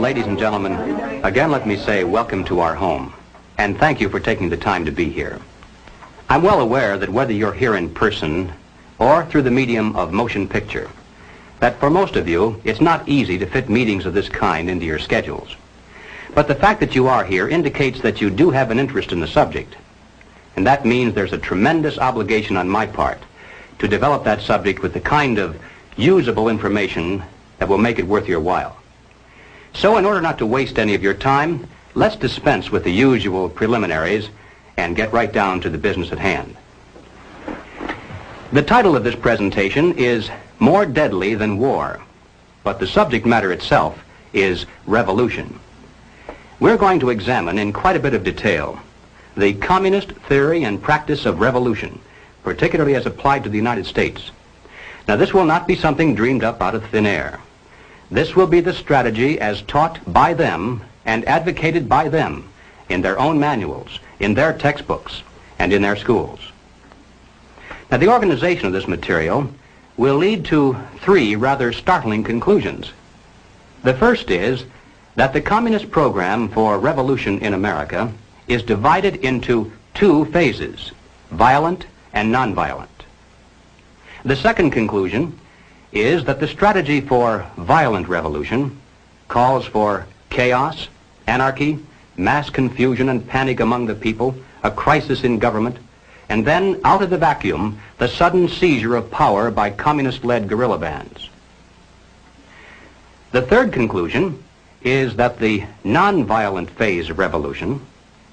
Ladies and gentlemen, again let me say welcome to our home, and thank you for taking the time to be here. I'm well aware that whether you're here in person or through the medium of motion picture, that for most of you, it's not easy to fit meetings of this kind into your schedules. But the fact that you are here indicates that you do have an interest in the subject, and that means there's a tremendous obligation on my part to develop that subject with the kind of usable information that will make it worth your while. So in order not to waste any of your time, let's dispense with the usual preliminaries and get right down to the business at hand. The title of this presentation is More Deadly Than War, but the subject matter itself is revolution. We're going to examine in quite a bit of detail the communist theory and practice of revolution, particularly as applied to the United States. Now, this will not be something dreamed up out of thin air. This will be the strategy as taught by them and advocated by them in their own manuals, in their textbooks, and in their schools. Now, the organization of this material will lead to three rather startling conclusions. The first is that the communist program for revolution in America is divided into two phases, violent and nonviolent. The second conclusion is that the strategy for violent revolution calls for chaos, anarchy, mass confusion and panic among the people, a crisis in government, and then, out of the vacuum, the sudden seizure of power by communist-led guerrilla bands. The third conclusion is that the nonviolent phase of revolution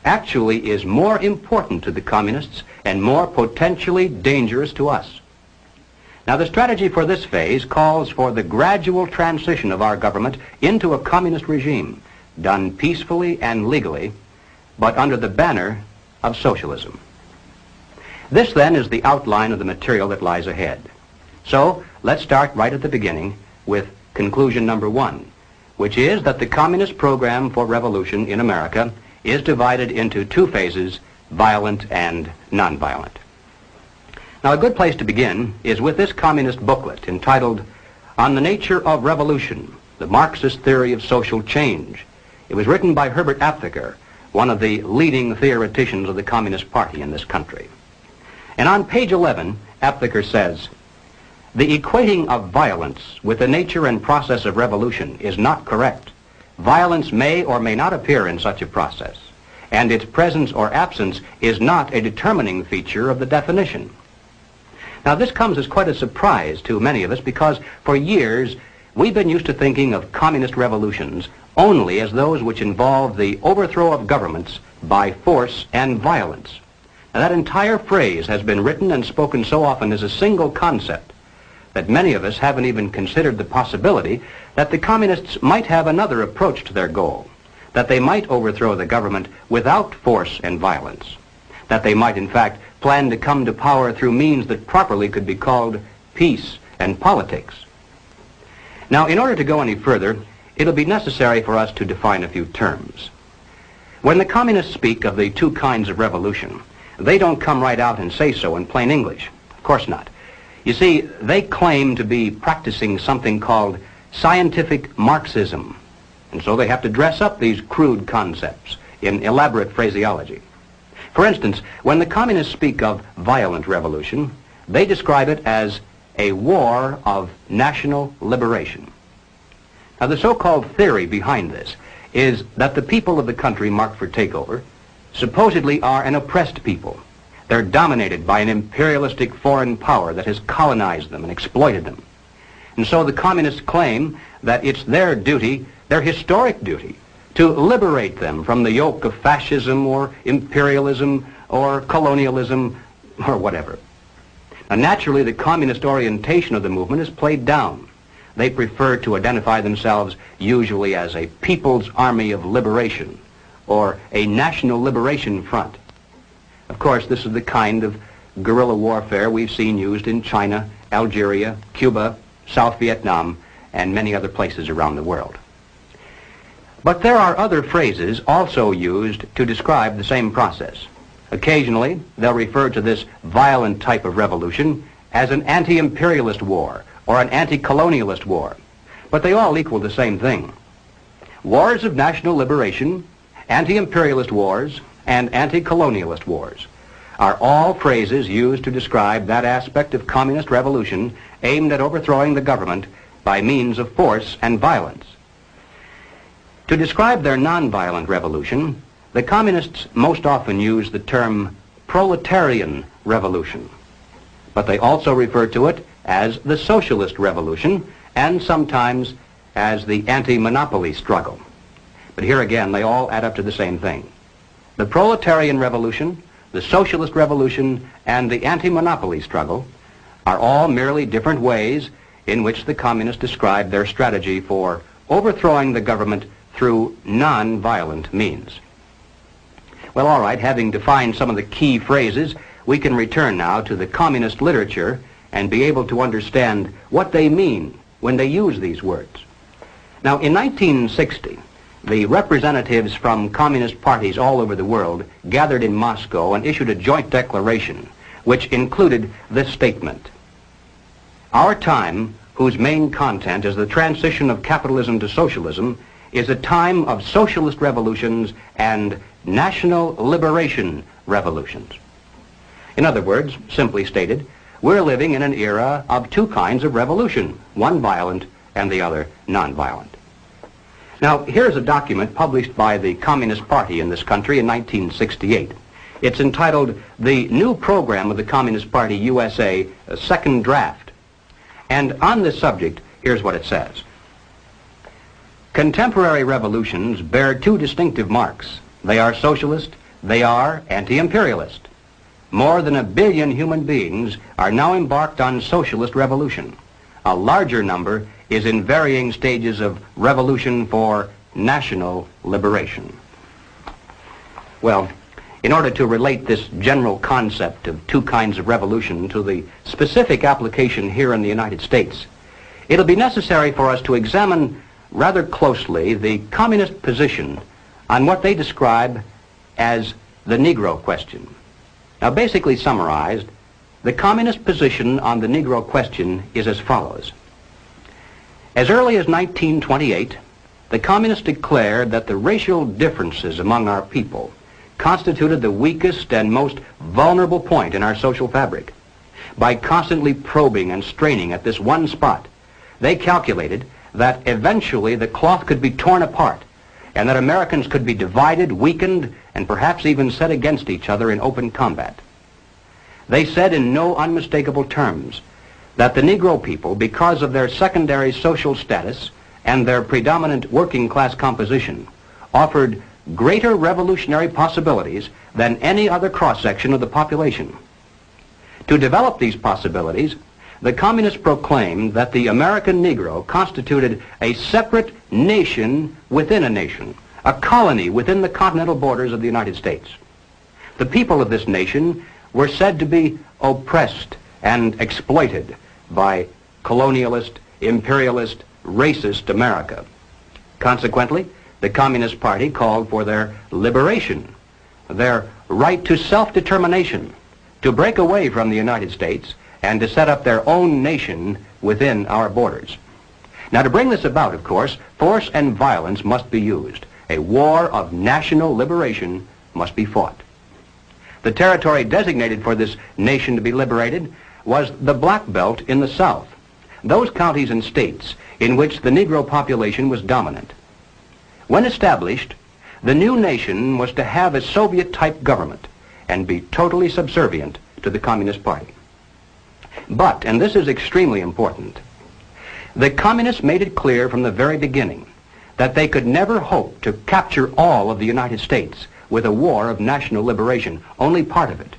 actually is more important to the communists and more potentially dangerous to us. Now, the strategy for this phase calls for the gradual transition of our government into a communist regime, done peacefully and legally, but under the banner of socialism. This, then, is the outline of the material that lies ahead. So, let's start right at the beginning with conclusion number one, which is that the communist program for revolution in America is divided into two phases, violent and nonviolent. Now, a good place to begin is with this communist booklet entitled On the Nature of Revolution, the Marxist Theory of Social Change. It was written by Herbert Aptheker, one of the leading theoreticians of the Communist Party in this country. And on page 11, Aptheker says, "The equating of violence with the nature and process of revolution is not correct. Violence may or may not appear in such a process, and its presence or absence is not a determining feature of the definition." Now, this comes as quite a surprise to many of us because for years we've been used to thinking of communist revolutions only as those which involve the overthrow of governments by force and violence. Now, that entire phrase has been written and spoken so often as a single concept that many of us haven't even considered the possibility that the communists might have another approach to their goal, that they might overthrow the government without force and violence, that they might in fact plan to come to power through means that properly could be called peace and politics. Now, in order to go any further, it'll be necessary for us to define a few terms. When the communists speak of the two kinds of revolution, they don't come right out and say so in plain English. Of course not. You see, they claim to be practicing something called scientific Marxism, and so they have to dress up these crude concepts in elaborate phraseology. For instance, when the communists speak of violent revolution, they describe it as a war of national liberation. Now, the so-called theory behind this is that the people of the country marked for takeover supposedly are an oppressed people. They're dominated by an imperialistic foreign power that has colonized them and exploited them. And so the communists claim that it's their duty, their historic duty, to liberate them from the yoke of fascism or imperialism or colonialism or whatever. Now, naturally, the communist orientation of the movement is played down. They prefer to identify themselves usually as a People's Army of Liberation or a National Liberation Front. Of course, this is the kind of guerrilla warfare we've seen used in China, Algeria, Cuba, South Vietnam, and many other places around the world. But there are other phrases also used to describe the same process. Occasionally, they'll refer to this violent type of revolution as an anti-imperialist war or an anti-colonialist war. But they all equal the same thing. Wars of national liberation, anti-imperialist wars, and anti-colonialist wars are all phrases used to describe that aspect of communist revolution aimed at overthrowing the government by means of force and violence. To describe their nonviolent revolution, the communists most often use the term proletarian revolution, but they also refer to it as the socialist revolution and sometimes as the anti-monopoly struggle. But here again, they all add up to the same thing. The proletarian revolution, the socialist revolution, and the anti-monopoly struggle are all merely different ways in which the communists describe their strategy for overthrowing the government through non-violent means. Well, all right, having defined some of the key phrases, we can return now to the communist literature and be able to understand what they mean when they use these words. Now, in 1960, the representatives from communist parties all over the world gathered in Moscow and issued a joint declaration which included this statement: "Our time, whose main content is the transition of capitalism to socialism, is a time of socialist revolutions and national liberation revolutions." In other words, simply stated, we're living in an era of two kinds of revolution, one violent and the other nonviolent. Now, here's a document published by the Communist Party in this country in 1968. It's entitled "The New Program of the Communist Party USA, Second Draft." And on this subject, here's what it says. Contemporary revolutions bear two distinctive marks. They are socialist, they are anti-imperialist. More than 1 billion human beings are now embarked on socialist revolution. A larger number is in varying stages of revolution for national liberation. Well, in order to relate this general concept of two kinds of revolution to the specific application here in the United States, it'll be necessary for us to examine rather closely the communist position on what they describe as the Negro question. Now, basically summarized, the communist position on the Negro question is as follows. As early as 1928, the communists declared that the racial differences among our people constituted the weakest and most vulnerable point in our social fabric. By constantly probing and straining at this one spot, they calculated that eventually the cloth could be torn apart and that Americans could be divided, weakened, and perhaps even set against each other in open combat. They said in no unmistakable terms that the Negro people, because of their secondary social status and their predominant working class composition, offered greater revolutionary possibilities than any other cross-section of the population. To develop these possibilities, the communists proclaimed that the American Negro constituted a separate nation within a nation, a colony within the continental borders of the United States. The people of this nation were said to be oppressed and exploited by colonialist, imperialist, racist America. Consequently, the Communist Party called for their liberation, their right to self-determination, to break away from the United States and to set up their own nation within our borders. Now, to bring this about, of course, force and violence must be used. A war of national liberation must be fought. The territory designated for this nation to be liberated was the Black Belt in the South, those counties and states in which the Negro population was dominant. When established, the new nation was to have a Soviet-type government and be totally subservient to the Communist Party. But, and this is extremely important, the communists made it clear from the very beginning that they could never hope to capture all of the United States with a war of national liberation, only part of it.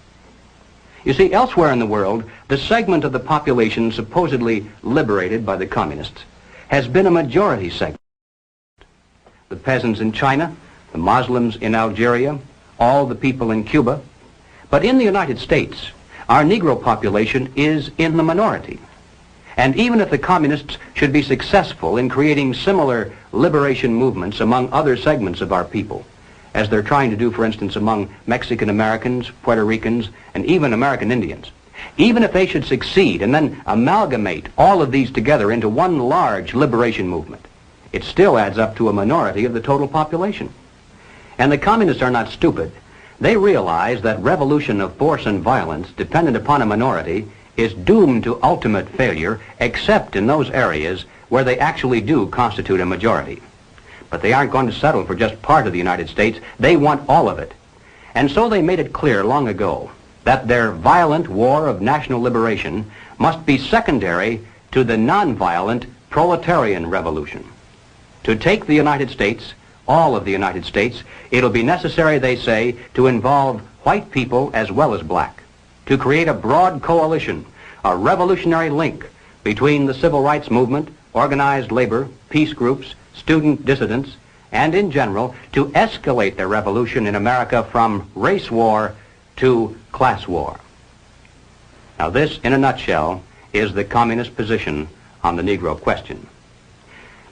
You see, elsewhere in the world, the segment of the population supposedly liberated by the communists has been a majority segment. The peasants in China, the Muslims in Algeria, all the people in Cuba. But in the United States, our Negro population is in the minority. And even if the communists should be successful in creating similar liberation movements among other segments of our people, as they're trying to do, for instance, among Mexican Americans, Puerto Ricans, and even American Indians, even if they should succeed and then amalgamate all of these together into one large liberation movement, it still adds up to a minority of the total population. And the communists are not stupid. They realize that revolution of force and violence dependent upon a minority is doomed to ultimate failure, except in those areas where they actually do constitute a majority. But they aren't going to settle for just part of the United States. They want all of it. And so they made it clear long ago that their violent war of national liberation must be secondary to the nonviolent proletarian revolution. To take the United States, all of the United States, it'll be necessary, they say, to involve white people as well as black, to create a broad coalition, a revolutionary link between the civil rights movement, organized labor, peace groups, student dissidents, and in general, to escalate the revolution in America from race war to class war. Now this, in a nutshell, is the communist position on the Negro question.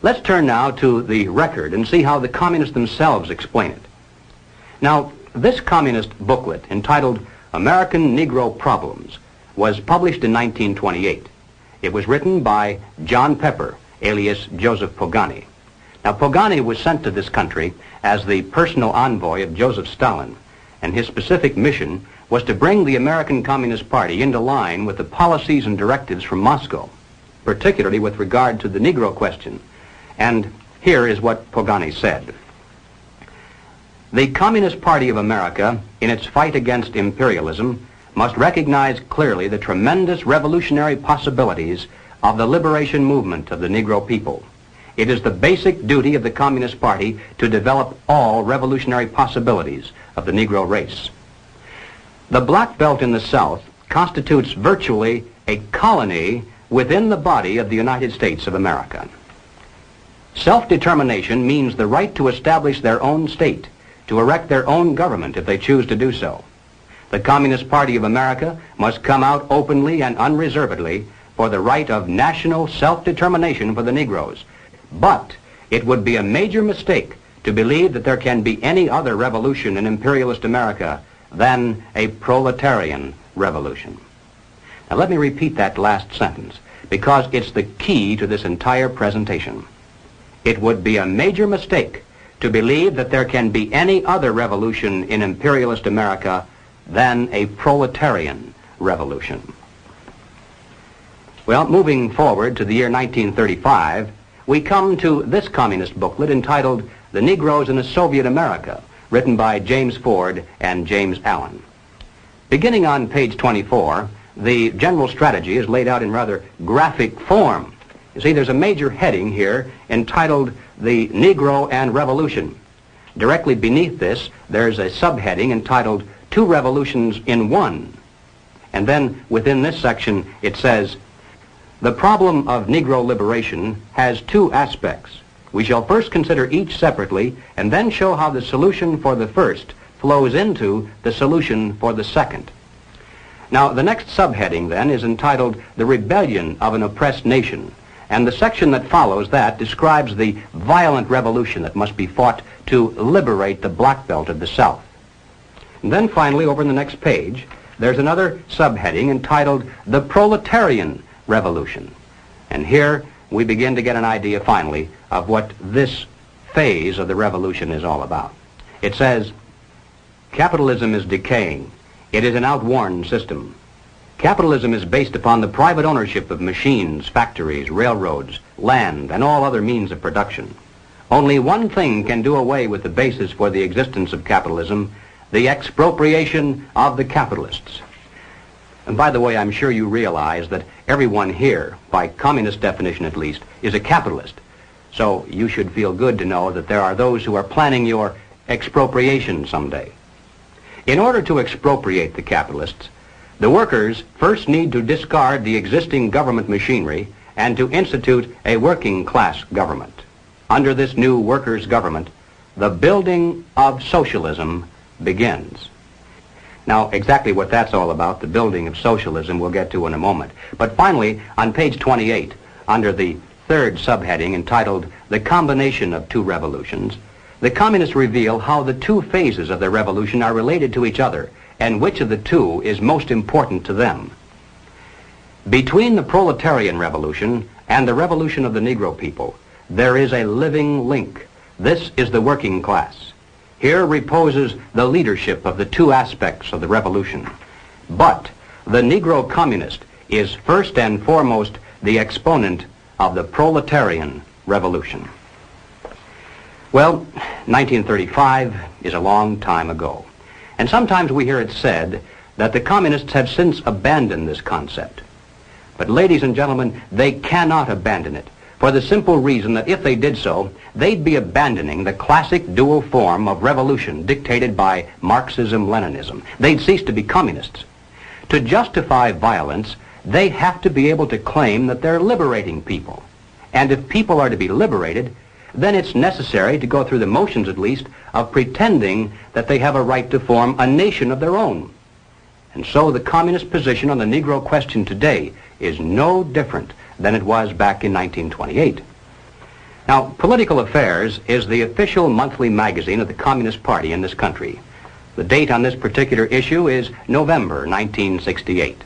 Let's turn now to the record and see how the communists themselves explain it. Now, this communist booklet, entitled American Negro Problems, was published in 1928. It was written by John Pepper, alias Joseph Pogany. Now, Pogany was sent to this country as the personal envoy of Joseph Stalin, and his specific mission was to bring the American Communist Party into line with the policies and directives from Moscow, particularly with regard to the Negro question. And here is what Pogany said. The Communist Party of America, in its fight against imperialism, must recognize clearly the tremendous revolutionary possibilities of the liberation movement of the Negro people. It is the basic duty of the Communist Party to develop all revolutionary possibilities of the Negro race. The Black Belt in the South constitutes virtually a colony within the body of the United States of America. Self-determination means the right to establish their own state, to erect their own government if they choose to do so. The Communist Party of America must come out openly and unreservedly for the right of national self-determination for the Negroes. But it would be a major mistake to believe that there can be any other revolution in imperialist America than a proletarian revolution. Now let me repeat that last sentence, because it's the key to this entire presentation. It would be a major mistake to believe that there can be any other revolution in imperialist America than a proletarian revolution. Well, moving forward to the year 1935, we come to this communist booklet entitled The Negroes in a Soviet America, written by James Ford and James Allen. Beginning on page 24, the general strategy is laid out in rather graphic form. You see, there's a major heading here entitled The Negro and Revolution. Directly beneath this, there's a subheading entitled Two Revolutions in One. And then within this section, it says, the problem of Negro liberation has two aspects. We shall first consider each separately and then show how the solution for the first flows into the solution for the second. Now, the next subheading then is entitled The Rebellion of an Oppressed Nation. And the section that follows that describes the violent revolution that must be fought to liberate the Black Belt of the South. And then finally, over in the next page, there's another subheading entitled The Proletarian Revolution. And here we begin to get an idea finally of what this phase of the revolution is all about. It says, capitalism is decaying. It is an outworn system. Capitalism is based upon the private ownership of machines, factories, railroads, land, and all other means of production. Only one thing can do away with the basis for the existence of capitalism, the expropriation of the capitalists. And by the way, I'm sure you realize that everyone here, by communist definition at least, is a capitalist. So you should feel good to know that there are those who are planning your expropriation someday. In order to expropriate the capitalists, the workers first need to discard the existing government machinery and to institute a working class government. Under this new workers' government, the building of socialism begins. Now, exactly what that's all about, the building of socialism, we'll get to in a moment. But finally, on page 28, under the third subheading entitled The Combination of Two Revolutions, the communists reveal how the two phases of their revolution are related to each other and which of the two is most important to them. Between the proletarian revolution and the revolution of the Negro people, there is a living link. This is the working class. Here reposes the leadership of the two aspects of the revolution. But the Negro communist is first and foremost the exponent of the proletarian revolution. Well, 1935 is a long time ago. And sometimes we hear it said that the communists have since abandoned this concept. But ladies and gentlemen, they cannot abandon it, for the simple reason that if they did so, they'd be abandoning the classic dual form of revolution dictated by Marxism-Leninism. They'd cease to be communists. To justify violence, they have to be able to claim that they're liberating people. And if people are to be liberated, then it's necessary to go through the motions, at least, of pretending that they have a right to form a nation of their own. And so the communist position on the Negro question today is no different than it was back in 1928. Now, Political Affairs is the official monthly magazine of the Communist Party in this country. The date on this particular issue is November 1968.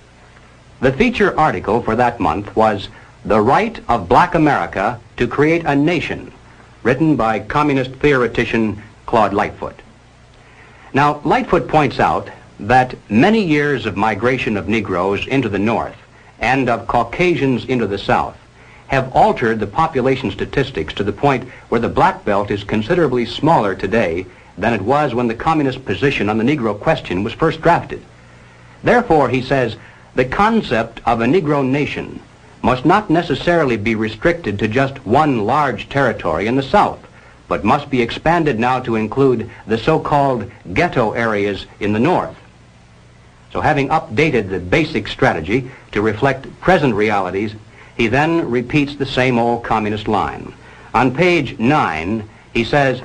The feature article for that month was The Right of Black America to Create a Nation, written by communist theoretician Claude Lightfoot. Now, Lightfoot points out that many years of migration of Negroes into the North and of Caucasians into the South have altered the population statistics to the point where the black belt is considerably smaller today than it was when the communist position on the Negro question was first drafted. Therefore, he says, the concept of a Negro nation must not necessarily be restricted to just one large territory in the South, but must be expanded now to include the so-called ghetto areas in the North. So having updated the basic strategy to reflect present realities, he then repeats the same old communist line. On page 9, he says,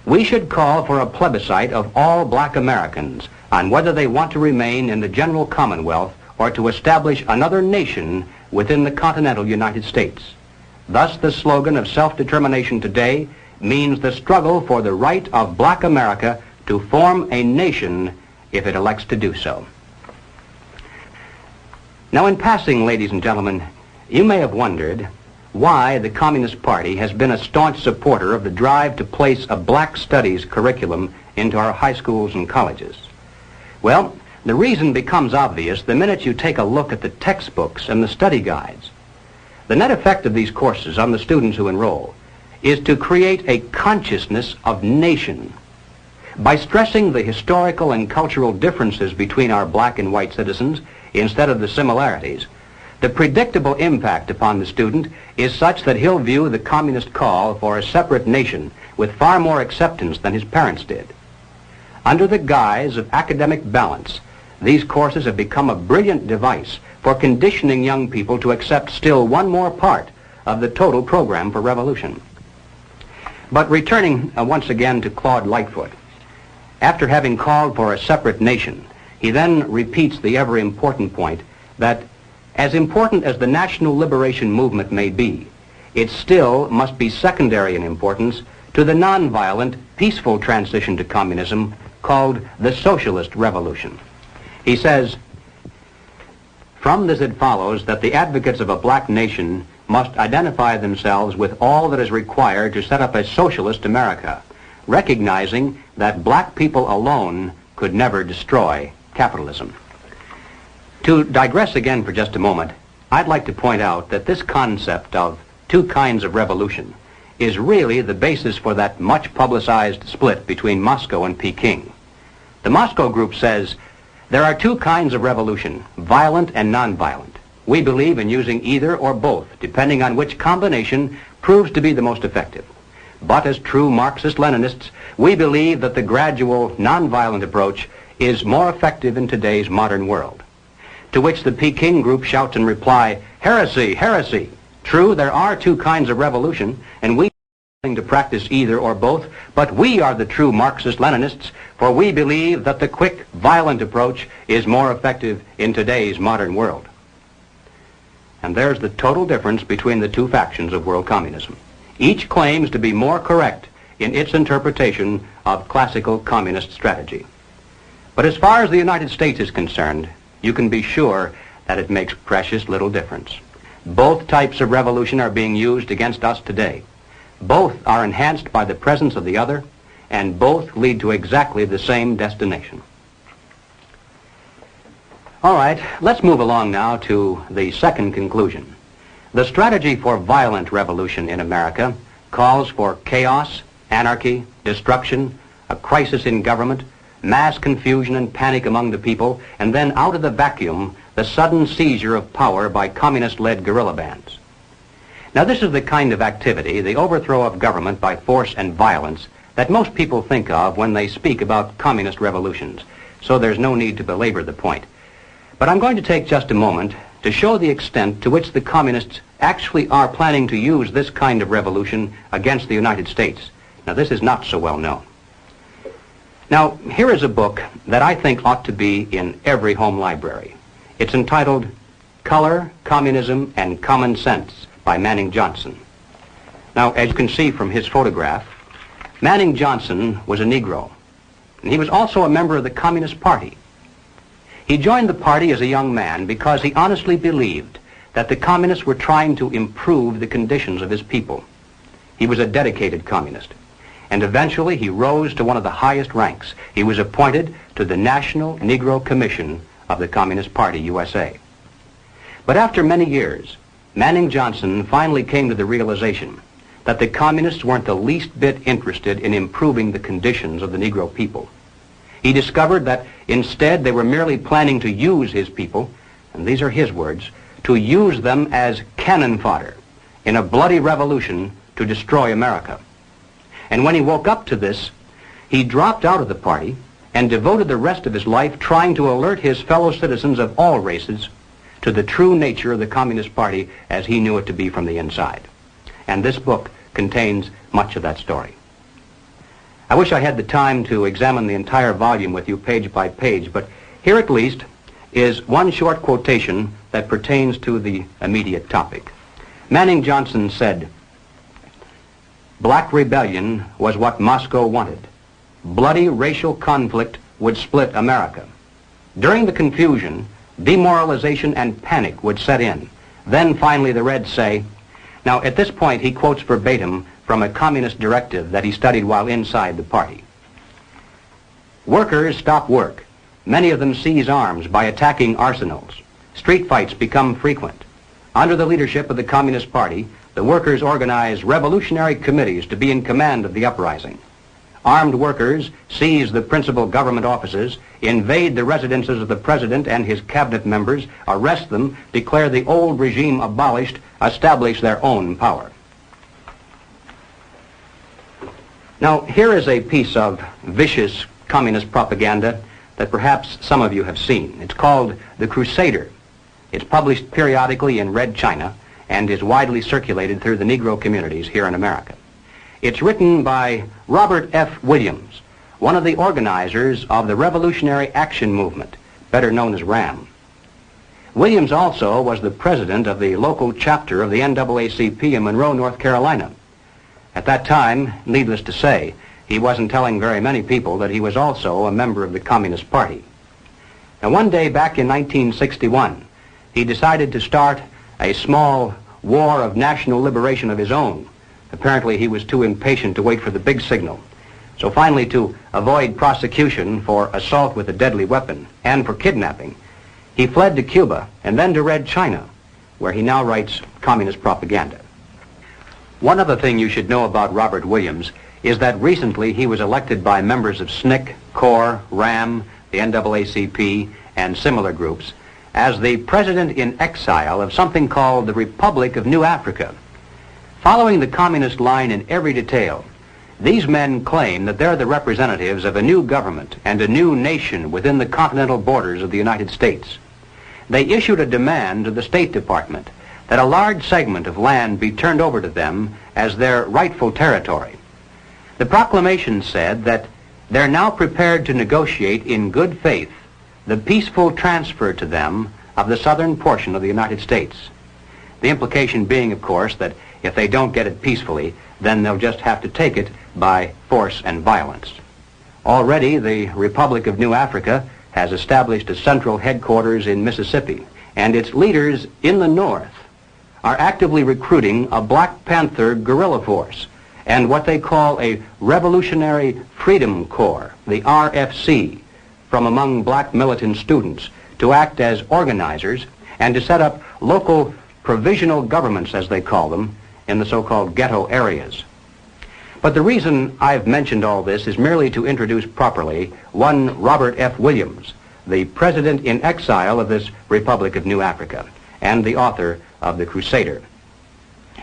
we should call for a plebiscite of all black Americans on whether they want to remain in the general Commonwealth or to establish another nation within the continental United States. Thus, the slogan of self-determination today means the struggle for the right of black America to form a nation if it elects to do so. Now, in passing, ladies and gentlemen, you may have wondered why the Communist Party has been a staunch supporter of the drive to place a black studies curriculum into our high schools and colleges. Well, the reason becomes obvious the minute you take a look at the textbooks and the study guides. The net effect of these courses on the students who enroll is to create a consciousness of nation. By stressing the historical and cultural differences between our black and white citizens instead of the similarities, the predictable impact upon the student is such that he'll view the communist call for a separate nation with far more acceptance than his parents did. Under the guise of academic balance, these courses have become a brilliant device for conditioning young people to accept still one more part of the total program for revolution. But returning once again to Claude Lightfoot, after having called for a separate nation, he then repeats the ever-important point that as important as the national liberation movement may be, it still must be secondary in importance to the nonviolent, peaceful transition to communism called the socialist revolution. He says, from this it follows that the advocates of a black nation must identify themselves with all that is required to set up a socialist America, recognizing that black people alone could never destroy capitalism. To digress again for just a moment, I'd like to point out that this concept of two kinds of revolution is really the basis for that much publicized split between Moscow and Peking. The Moscow group says, there are two kinds of revolution, violent and nonviolent. We believe in using either or both, depending on which combination proves to be the most effective. But as true Marxist-Leninists, we believe that the gradual, nonviolent approach is more effective in today's modern world. To which the Peking group shouts in reply, heresy, heresy. True, there are two kinds of revolution, and we to practice either or both, but we are the true Marxist-Leninists, for we believe that the quick, violent approach is more effective in today's modern world. And there's the total difference between the two factions of world communism. Each claims to be more correct in its interpretation of classical communist strategy. But as far as the United States is concerned, you can be sure that it makes precious little difference. Both types of revolution are being used against us today. Both are enhanced by the presence of the other, and both lead to exactly the same destination. All right, let's move along now to the second conclusion. The strategy for violent revolution in America calls for chaos, anarchy, destruction, a crisis in government, mass confusion and panic among the people, and then out of the vacuum, the sudden seizure of power by communist-led guerrilla bands. Now, this is the kind of activity, the overthrow of government by force and violence, that most people think of when they speak about communist revolutions, so there's no need to belabor the point. But I'm going to take just a moment to show the extent to which the communists actually are planning to use this kind of revolution against the United States. Now, this is not so well known. Now, here is a book that I think ought to be in every home library. It's entitled Color, Communism, and Common Sense by Manning Johnson. Now, as you can see from his photograph, Manning Johnson was a Negro, and he was also a member of the Communist Party. He joined the party as a young man because he honestly believed that the communists were trying to improve the conditions of his people. He was a dedicated communist, and eventually he rose to one of the highest ranks. He was appointed to the National Negro Commission of the Communist Party, USA. But after many years, Manning Johnson finally came to the realization that the communists weren't the least bit interested in improving the conditions of the Negro people. He discovered that instead they were merely planning to use his people, and these are his words, to use them as cannon fodder in a bloody revolution to destroy America. And when he woke up to this, he dropped out of the party and devoted the rest of his life trying to alert his fellow citizens of all races to the true nature of the Communist Party as he knew it to be from the inside. And this book contains much of that story. I wish I had the time to examine the entire volume with you page by page, but here at least is one short quotation that pertains to the immediate topic. Manning Johnson said, "Black rebellion was what Moscow wanted. Bloody racial conflict would split America. During the confusion, demoralization and panic would set in. Then finally the Reds say," now at this point he quotes verbatim from a communist directive that he studied while inside the party. "Workers stop work. Many of them seize arms by attacking arsenals. Street fights become frequent. Under the leadership of the Communist Party, the workers organize revolutionary committees to be in command of the uprising. Armed workers seize the principal government offices, invade the residences of the president and his cabinet members, arrest them, declare the old regime abolished, establish their own power." Now, here is a piece of vicious communist propaganda that perhaps some of you have seen. It's called The Crusader. It's published periodically in Red China and is widely circulated through the Negro communities here in America. It's written by Robert F. Williams, one of the organizers of the Revolutionary Action Movement, better known as RAM. Williams also was the president of the local chapter of the NAACP in Monroe, North Carolina. At that time, needless to say, he wasn't telling very many people that he was also a member of the Communist Party. Now, one day back in 1961, he decided to start a small war of national liberation of his own. Apparently, he was too impatient to wait for the big signal. So finally, to avoid prosecution for assault with a deadly weapon and for kidnapping, he fled to Cuba and then to Red China, where he now writes communist propaganda. One other thing you should know about Robert Williams is that recently he was elected by members of SNCC, CORE, RAM, the NAACP, and similar groups as the president in exile of something called the Republic of New Africa. Following the communist line in every detail, these men claim that they're the representatives of a new government and a new nation within the continental borders of the United States. They issued a demand to the State Department that a large segment of land be turned over to them as their rightful territory. The proclamation said that they're now prepared to negotiate in good faith the peaceful transfer to them of the southern portion of the United States. The implication being, of course, that if they don't get it peacefully, then they'll just have to take it by force and violence. Already, the Republic of New Africa has established a central headquarters in Mississippi, and its leaders in the north are actively recruiting a Black Panther guerrilla force and what they call a Revolutionary Freedom Corps, the RFC, from among black militant students to act as organizers and to set up local provisional governments, as they call them, in the so-called ghetto areas. But the reason I've mentioned all this is merely to introduce properly one Robert F. Williams, the president in exile of this Republic of New Africa and the author of The Crusader.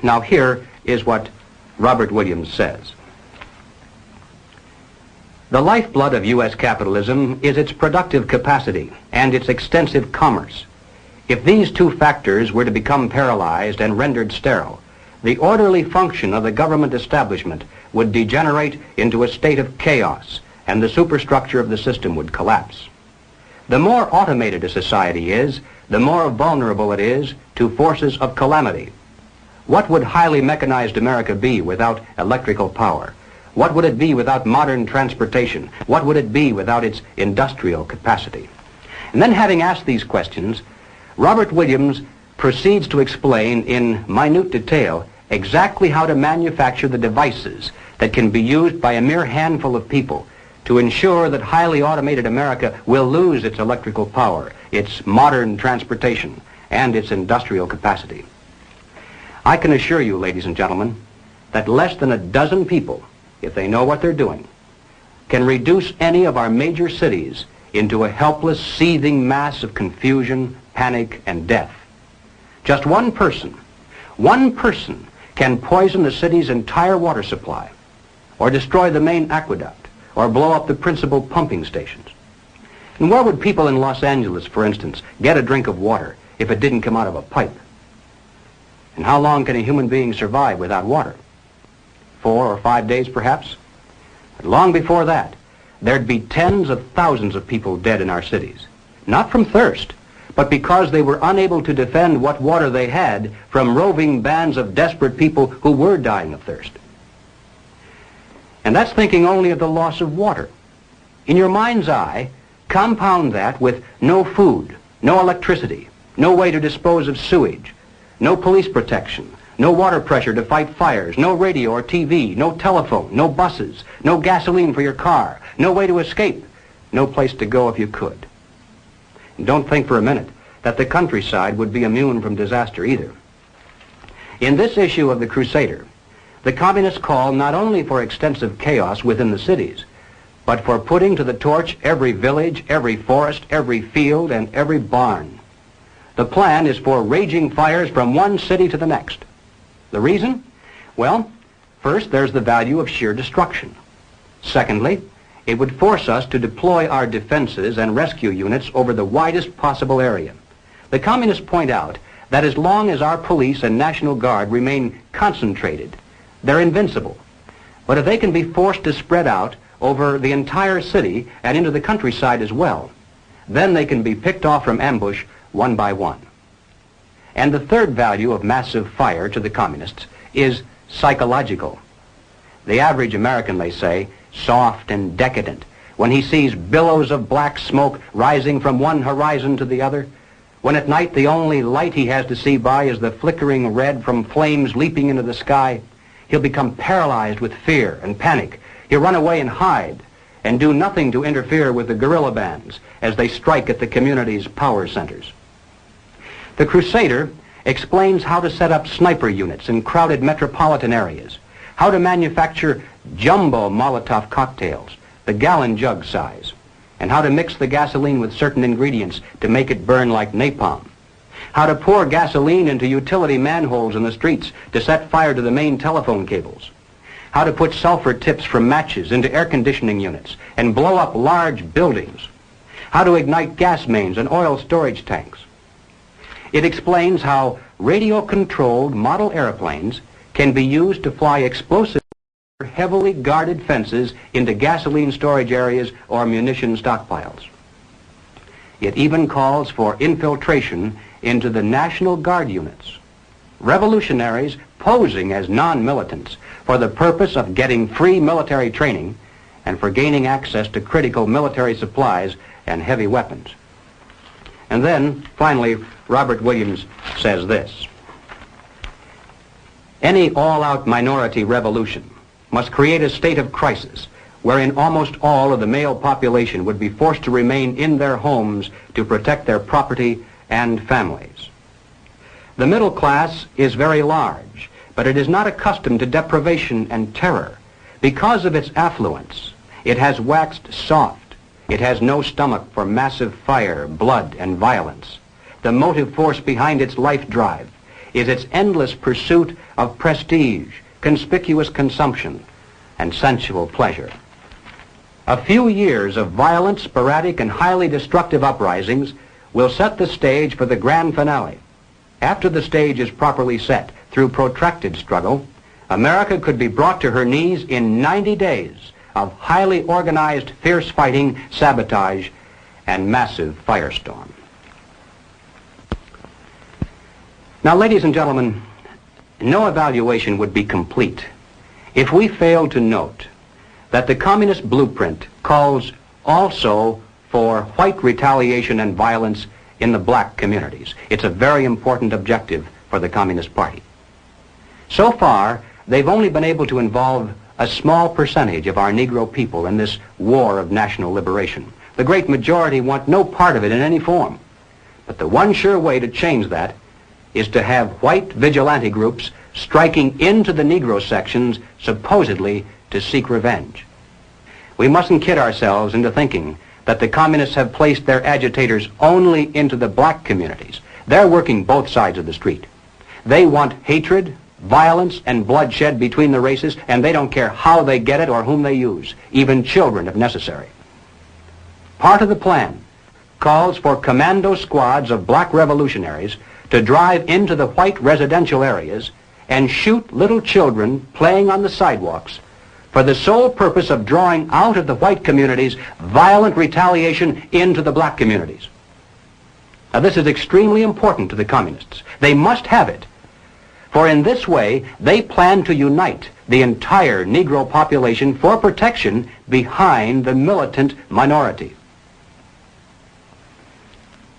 Now here is what Robert Williams says. The lifeblood of U.S. capitalism is its productive capacity and its extensive commerce. If these two factors were to become paralyzed and rendered sterile, the orderly function of the government establishment would degenerate into a state of chaos, and the superstructure of the system would collapse. The more automated a society is, the more vulnerable it is to forces of calamity. What would highly mechanized America be without electrical power? What would it be without modern transportation? What would it be without its industrial capacity? And then, having asked these questions, Robert Williams proceeds to explain in minute detail exactly how to manufacture the devices that can be used by a mere handful of people to ensure that highly automated America will lose its electrical power, its modern transportation, and its industrial capacity. I can assure you, ladies and gentlemen, that less than a dozen people, if they know what they're doing, can reduce any of our major cities into a helpless, seething mass of confusion, panic, and death. Just one person can poison the city's entire water supply, or destroy the main aqueduct, or blow up the principal pumping stations. And where would people in Los Angeles, for instance, get a drink of water if it didn't come out of a pipe? And how long can a human being survive without water? 4 or 5 days, perhaps? But long before that, there'd be tens of thousands of people dead in our cities, not from thirst, but because they were unable to defend what water they had from roving bands of desperate people who were dying of thirst. And that's thinking only of the loss of water. In your mind's eye, compound that with no food, no electricity, no way to dispose of sewage, no police protection, no water pressure to fight fires, no radio or TV, no telephone, no buses, no gasoline for your car, no way to escape, no place to go if you could. And don't think for a minute that the countryside would be immune from disaster either. In this issue of The Crusader, the communists call not only for extensive chaos within the cities, but for putting to the torch every village, every forest, every field, and every barn. The plan is for raging fires from one city to the next. The reason? Well, first, there's the value of sheer destruction. Secondly, it would force us to deploy our defenses and rescue units over the widest possible area. The communists point out that as long as our police and National Guard remain concentrated, they're invincible. But if they can be forced to spread out over the entire city and into the countryside as well, then they can be picked off from ambush one by one. And the third value of massive fire to the communists is psychological. The average American, they say, soft and decadent, when he sees billows of black smoke rising from one horizon to the other, when at night the only light he has to see by is the flickering red from flames leaping into the sky, he'll become paralyzed with fear and panic. He'll run away and hide and do nothing to interfere with the guerrilla bands as they strike at the community's power centers. The Crusader explains how to set up sniper units in crowded metropolitan areas, how to manufacture jumbo Molotov cocktails, the gallon jug size, and how to mix the gasoline with certain ingredients to make it burn like napalm, how to pour gasoline into utility manholes in the streets to set fire to the main telephone cables, how to put sulfur tips from matches into air conditioning units and blow up large buildings, how to ignite gas mains and oil storage tanks. It explains how radio-controlled model airplanes can be used to fly explosive heavily guarded fences into gasoline storage areas or munition stockpiles. It even calls for infiltration into the National Guard units. Revolutionaries posing as non-militants for the purpose of getting free military training and for gaining access to critical military supplies and heavy weapons. And then, finally, Robert Williams says this: any all-out minority revolution must create a state of crisis wherein almost all of the male population would be forced to remain in their homes to protect their property and families. The middle class is very large, but it is not accustomed to deprivation and terror. Because of its affluence, it has waxed soft. It has no stomach for massive fire, blood, and violence. The motive force behind its life drive is its endless pursuit of prestige, conspicuous consumption, and sensual pleasure. A few years of violent, sporadic, and highly destructive uprisings will set the stage for the grand finale. After the stage is properly set through protracted struggle, America could be brought to her knees in 90 days of highly organized, fierce fighting, sabotage, and massive firestorm. Now, ladies and gentlemen, no evaluation would be complete if we failed to note that the communist blueprint calls also for white retaliation and violence in the black communities. It's a very important objective for the Communist Party. So far, they've only been able to involve a small percentage of our Negro people in this war of national liberation. The great majority want no part of it in any form. But the one sure way to change that is to have white vigilante groups striking into the Negro sections supposedly to seek revenge. We mustn't kid ourselves into thinking that the communists have placed their agitators only into the black communities. They're working both sides of the street. They want hatred, violence, and bloodshed between the races, and they don't care how they get it or whom they use, even children if necessary. Part of the plan calls for commando squads of black revolutionaries to drive into the white residential areas and shoot little children playing on the sidewalks for the sole purpose of drawing out of the white communities violent retaliation into the black communities. Now, this is extremely important to the communists. They must have it, for in this way they plan to unite the entire Negro population for protection behind the militant minority.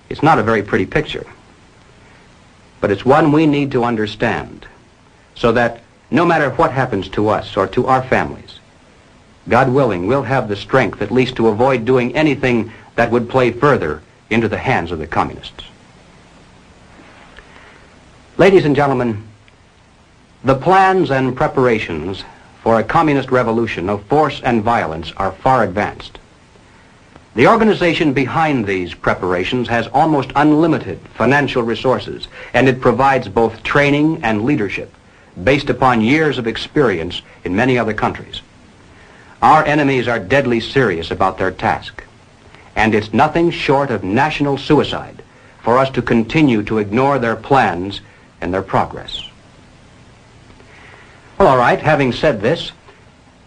It's not a very pretty picture, but it's one we need to understand, so that no matter what happens to us or to our families, God willing, we'll have the strength at least to avoid doing anything that would play further into the hands of the communists. Ladies and gentlemen, the plans and preparations for a communist revolution of force and violence are far advanced. The organization behind these preparations has almost unlimited financial resources, and it provides both training and leadership based upon years of experience in many other countries. Our enemies are deadly serious about their task, and it's nothing short of national suicide for us to continue to ignore their plans and their progress. Well, all right, having said this,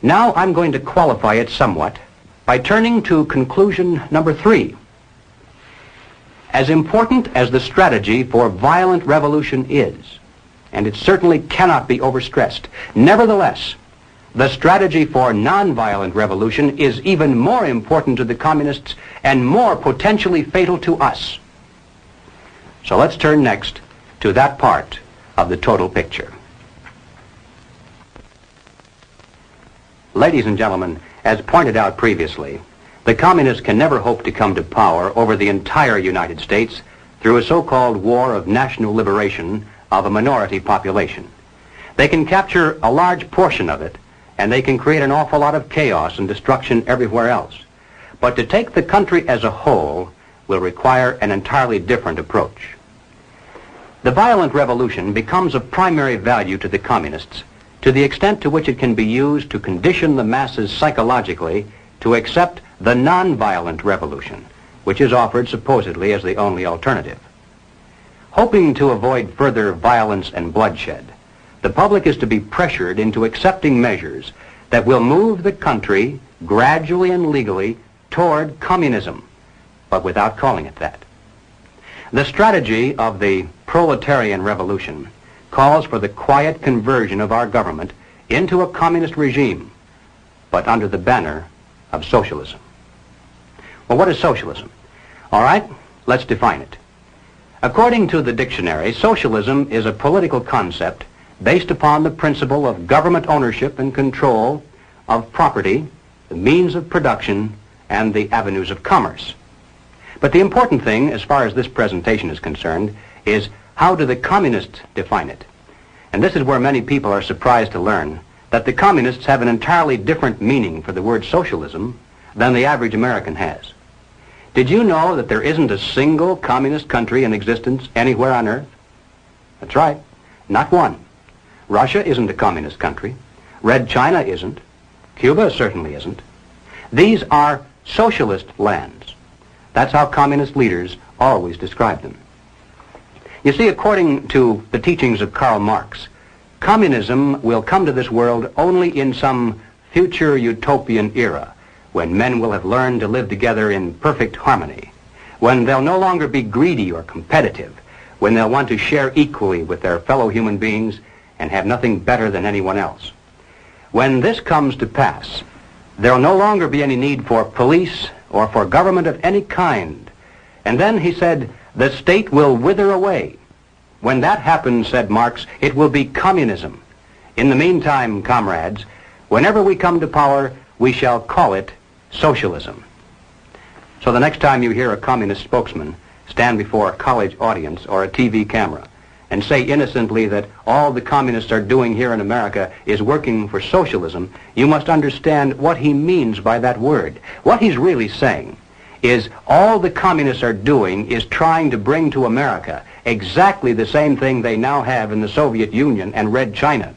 now I'm going to qualify it somewhat by turning to conclusion number 3. As important as the strategy for violent revolution is, and it certainly cannot be overstressed, nevertheless, the strategy for nonviolent revolution is even more important to the communists and more potentially fatal to us. So let's turn next to that part of the total picture. Ladies and gentlemen, as pointed out previously, the communists can never hope to come to power over the entire United States through a so-called war of national liberation of a minority population. They can capture a large portion of it, and they can create an awful lot of chaos and destruction everywhere else. But to take the country as a whole will require an entirely different approach. The violent revolution becomes of primary value to the communists to the extent to which it can be used to condition the masses psychologically to accept the nonviolent revolution, which is offered supposedly as the only alternative. Hoping to avoid further violence and bloodshed, the public is to be pressured into accepting measures that will move the country gradually and legally toward communism, but without calling it that. The strategy of the proletarian revolution calls for the quiet conversion of our government into a communist regime, but under the banner of socialism. Well, what is socialism? All right, let's define it. According to the dictionary, socialism is a political concept based upon the principle of government ownership and control of property, the means of production, and the avenues of commerce. But the important thing, as far as this presentation is concerned, is how do the communists define it? And this is where many people are surprised to learn that the communists have an entirely different meaning for the word socialism than the average American has. Did you know that there isn't a single communist country in existence anywhere on earth? That's right, not one. Russia isn't a communist country. Red China isn't. Cuba certainly isn't. These are socialist lands. That's how communist leaders always describe them. You see, according to the teachings of Karl Marx, communism will come to this world only in some future utopian era, when men will have learned to live together in perfect harmony, when they'll no longer be greedy or competitive, when they'll want to share equally with their fellow human beings and have nothing better than anyone else. When this comes to pass, there'll no longer be any need for police or for government of any kind. And then, he said, the state will wither away. When that happens, said Marx, it will be communism. In the meantime, comrades, whenever we come to power, we shall call it socialism. So the next time you hear a communist spokesman stand before a college audience or a TV camera and say innocently that all the communists are doing here in America is working for socialism, you must understand what he means by that word. What he's really saying is all the communists are doing is trying to bring to America exactly the same thing they now have in the Soviet Union and Red China.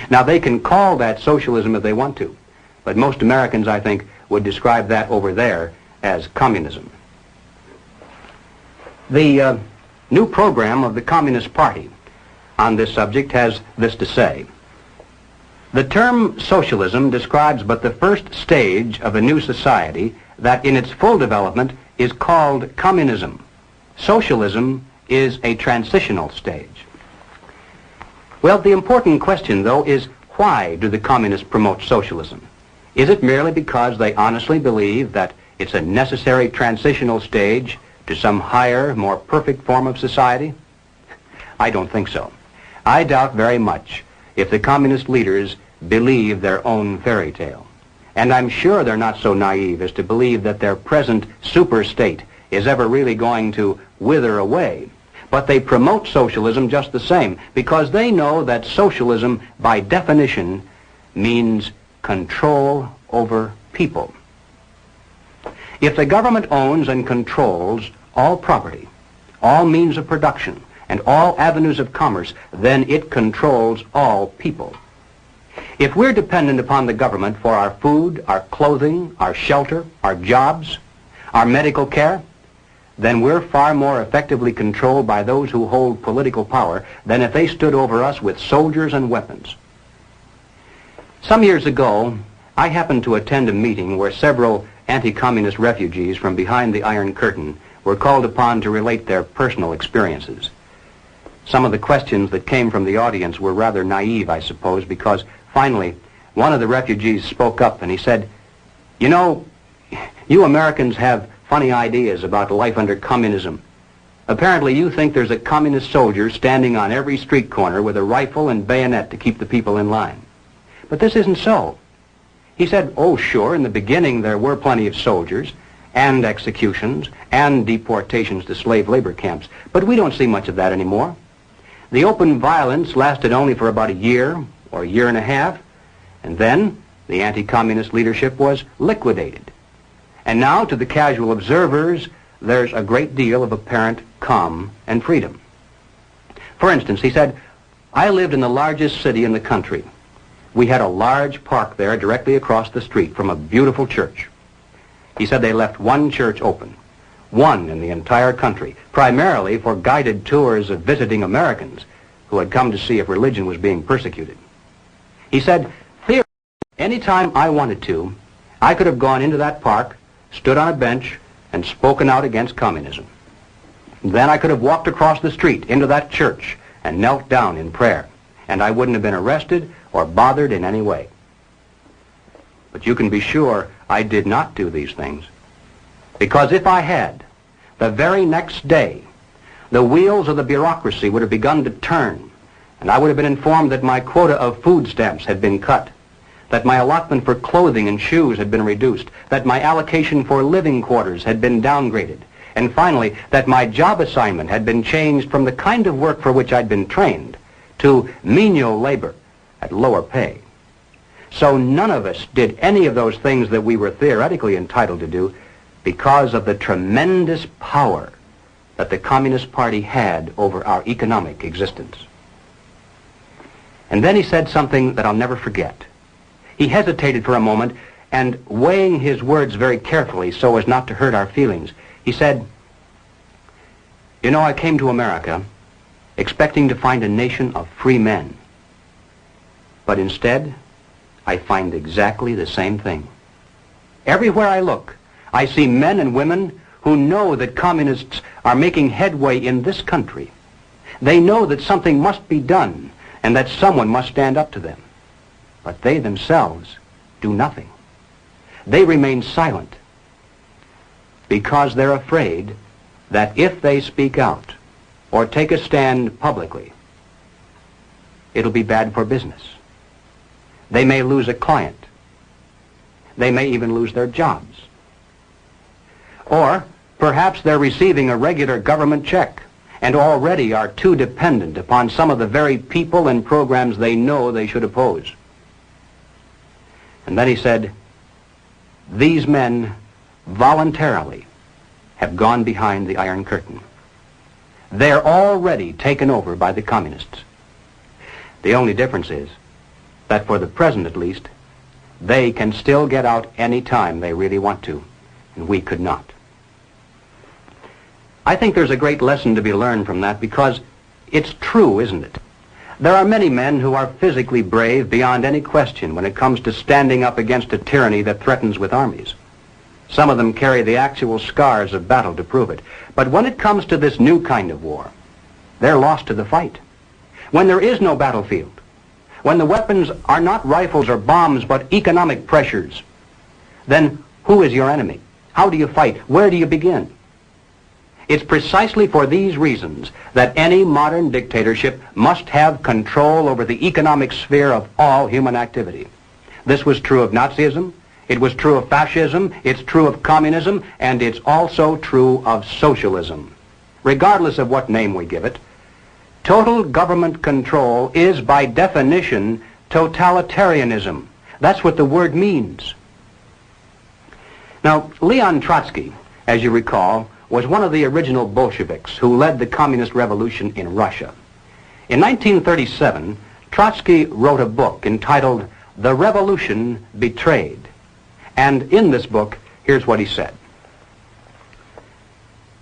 Now, they can call that socialism if they want to, but most Americans, I think, would describe that over there as communism. The new program of the Communist Party on this subject has this to say. The term socialism describes but the first stage of a new society that in its full development is called communism. Socialism is a transitional stage. Well, the important question, though, is why do the communists promote socialism? Is it merely because they honestly believe that it's a necessary transitional stage to some higher, more perfect form of society? I don't think so. I doubt very much if the communist leaders believe their own fairy tale. And I'm sure they're not so naive as to believe that their present super state is ever really going to wither away. But they promote socialism just the same because they know that socialism, by definition, means control over people. If the government owns and controls all property, all means of production, and all avenues of commerce, then it controls all people. If we're dependent upon the government for our food, our clothing, our shelter, our jobs, our medical care, then we're far more effectively controlled by those who hold political power than if they stood over us with soldiers and weapons. Some years ago, I happened to attend a meeting where several anti-communist refugees from behind the Iron Curtain were called upon to relate their personal experiences. Some of the questions that came from the audience were rather naive, I suppose, because finally one of the refugees spoke up and he said, "You know, you Americans have funny ideas about life under communism. Apparently you think there's a communist soldier standing on every street corner with a rifle and bayonet to keep the people in line. But this isn't so." He said, "Oh, sure, in the beginning there were plenty of soldiers and executions and deportations to slave labor camps, but we don't see much of that anymore. The open violence lasted only for about a year or a year and a half, and then the anti-communist leadership was liquidated. And now, to the casual observers, there's a great deal of apparent calm and freedom." For instance, he said, "I lived in the largest city in the country. We had a large park there directly across the street from a beautiful church." He said they left one church open. one in the entire country, primarily for guided tours of visiting Americans who had come to see if religion was being persecuted. He said, "Theoretically, anytime I wanted to, I could have gone into that park, stood on a bench, and spoken out against communism. Then I could have walked across the street into that church and knelt down in prayer, and I wouldn't have been arrested or bothered in any way. But you can be sure I did not do these things, because if I had, the very next day, the wheels of the bureaucracy would have begun to turn, and I would have been informed that my quota of food stamps had been cut, that my allotment for clothing and shoes had been reduced, that my allocation for living quarters had been downgraded, and finally, that my job assignment had been changed from the kind of work for which I'd been trained to menial labor at lower pay. So none of us did any of those things that we were theoretically entitled to do because of the tremendous power that the Communist Party had over our economic existence." And then he said something that I'll never forget. He hesitated for a moment, and weighing his words very carefully so as not to hurt our feelings, he said, "You know, I came to America expecting to find a nation of free men. But instead, I find exactly the same thing. Everywhere I look, I see men and women who know that communists are making headway in this country. They know that something must be done and that someone must stand up to them. But they themselves do nothing. They remain silent because they're afraid that if they speak out or take a stand publicly, it'll be bad for business. They may lose a client. They may even lose their jobs. Or perhaps they're receiving a regular government check and already are too dependent upon some of the very people and programs they know they should oppose." And then he said, "These men voluntarily have gone behind the Iron Curtain. They're already taken over by the communists. The only difference is that for the present at least, they can still get out any time they really want to, and we could not." I think there's a great lesson to be learned from that because it's true, isn't it? There are many men who are physically brave beyond any question when it comes to standing up against a tyranny that threatens with armies. Some of them carry the actual scars of battle to prove it. But when it comes to this new kind of war, they're lost to the fight. When there is no battlefield, when the weapons are not rifles or bombs but economic pressures, then who is your enemy? How do you fight? Where do you begin? It's precisely for these reasons that any modern dictatorship must have control over the economic sphere of all human activity. This was true of Nazism, it was true of fascism, it's true of communism, and it's also true of socialism. Regardless of what name we give it, total government control is by definition totalitarianism. That's what the word means. Now, Leon Trotsky, as you recall, was one of the original Bolsheviks who led the communist revolution in Russia. In 1937, Trotsky wrote a book entitled "The Revolution Betrayed." And in this book, here's what he said.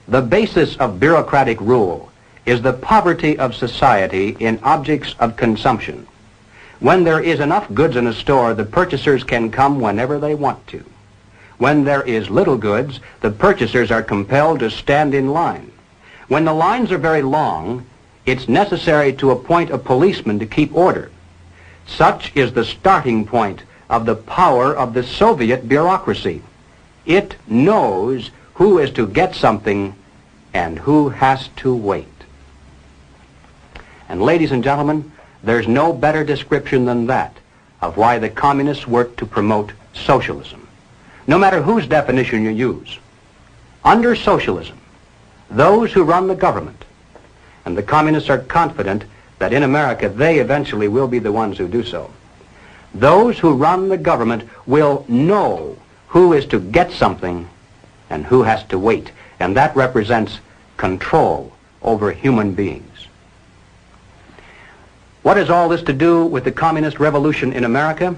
"The basis of bureaucratic rule is the poverty of society in objects of consumption. When there is enough goods in a store, the purchasers can come whenever they want to. When there is little goods, the purchasers are compelled to stand in line. When the lines are very long, it's necessary to appoint a policeman to keep order. Such is the starting point of the power of the Soviet bureaucracy. It knows who is to get something and who has to wait." And ladies and gentlemen, there's no better description than that of why the communists work to promote socialism. No matter whose definition you use, under socialism, those who run the government, and the communists are confident that in America they eventually will be the ones who do so, those who run the government will know who is to get something and who has to wait, and that represents control over human beings. What has all this to do with the communist revolution in America?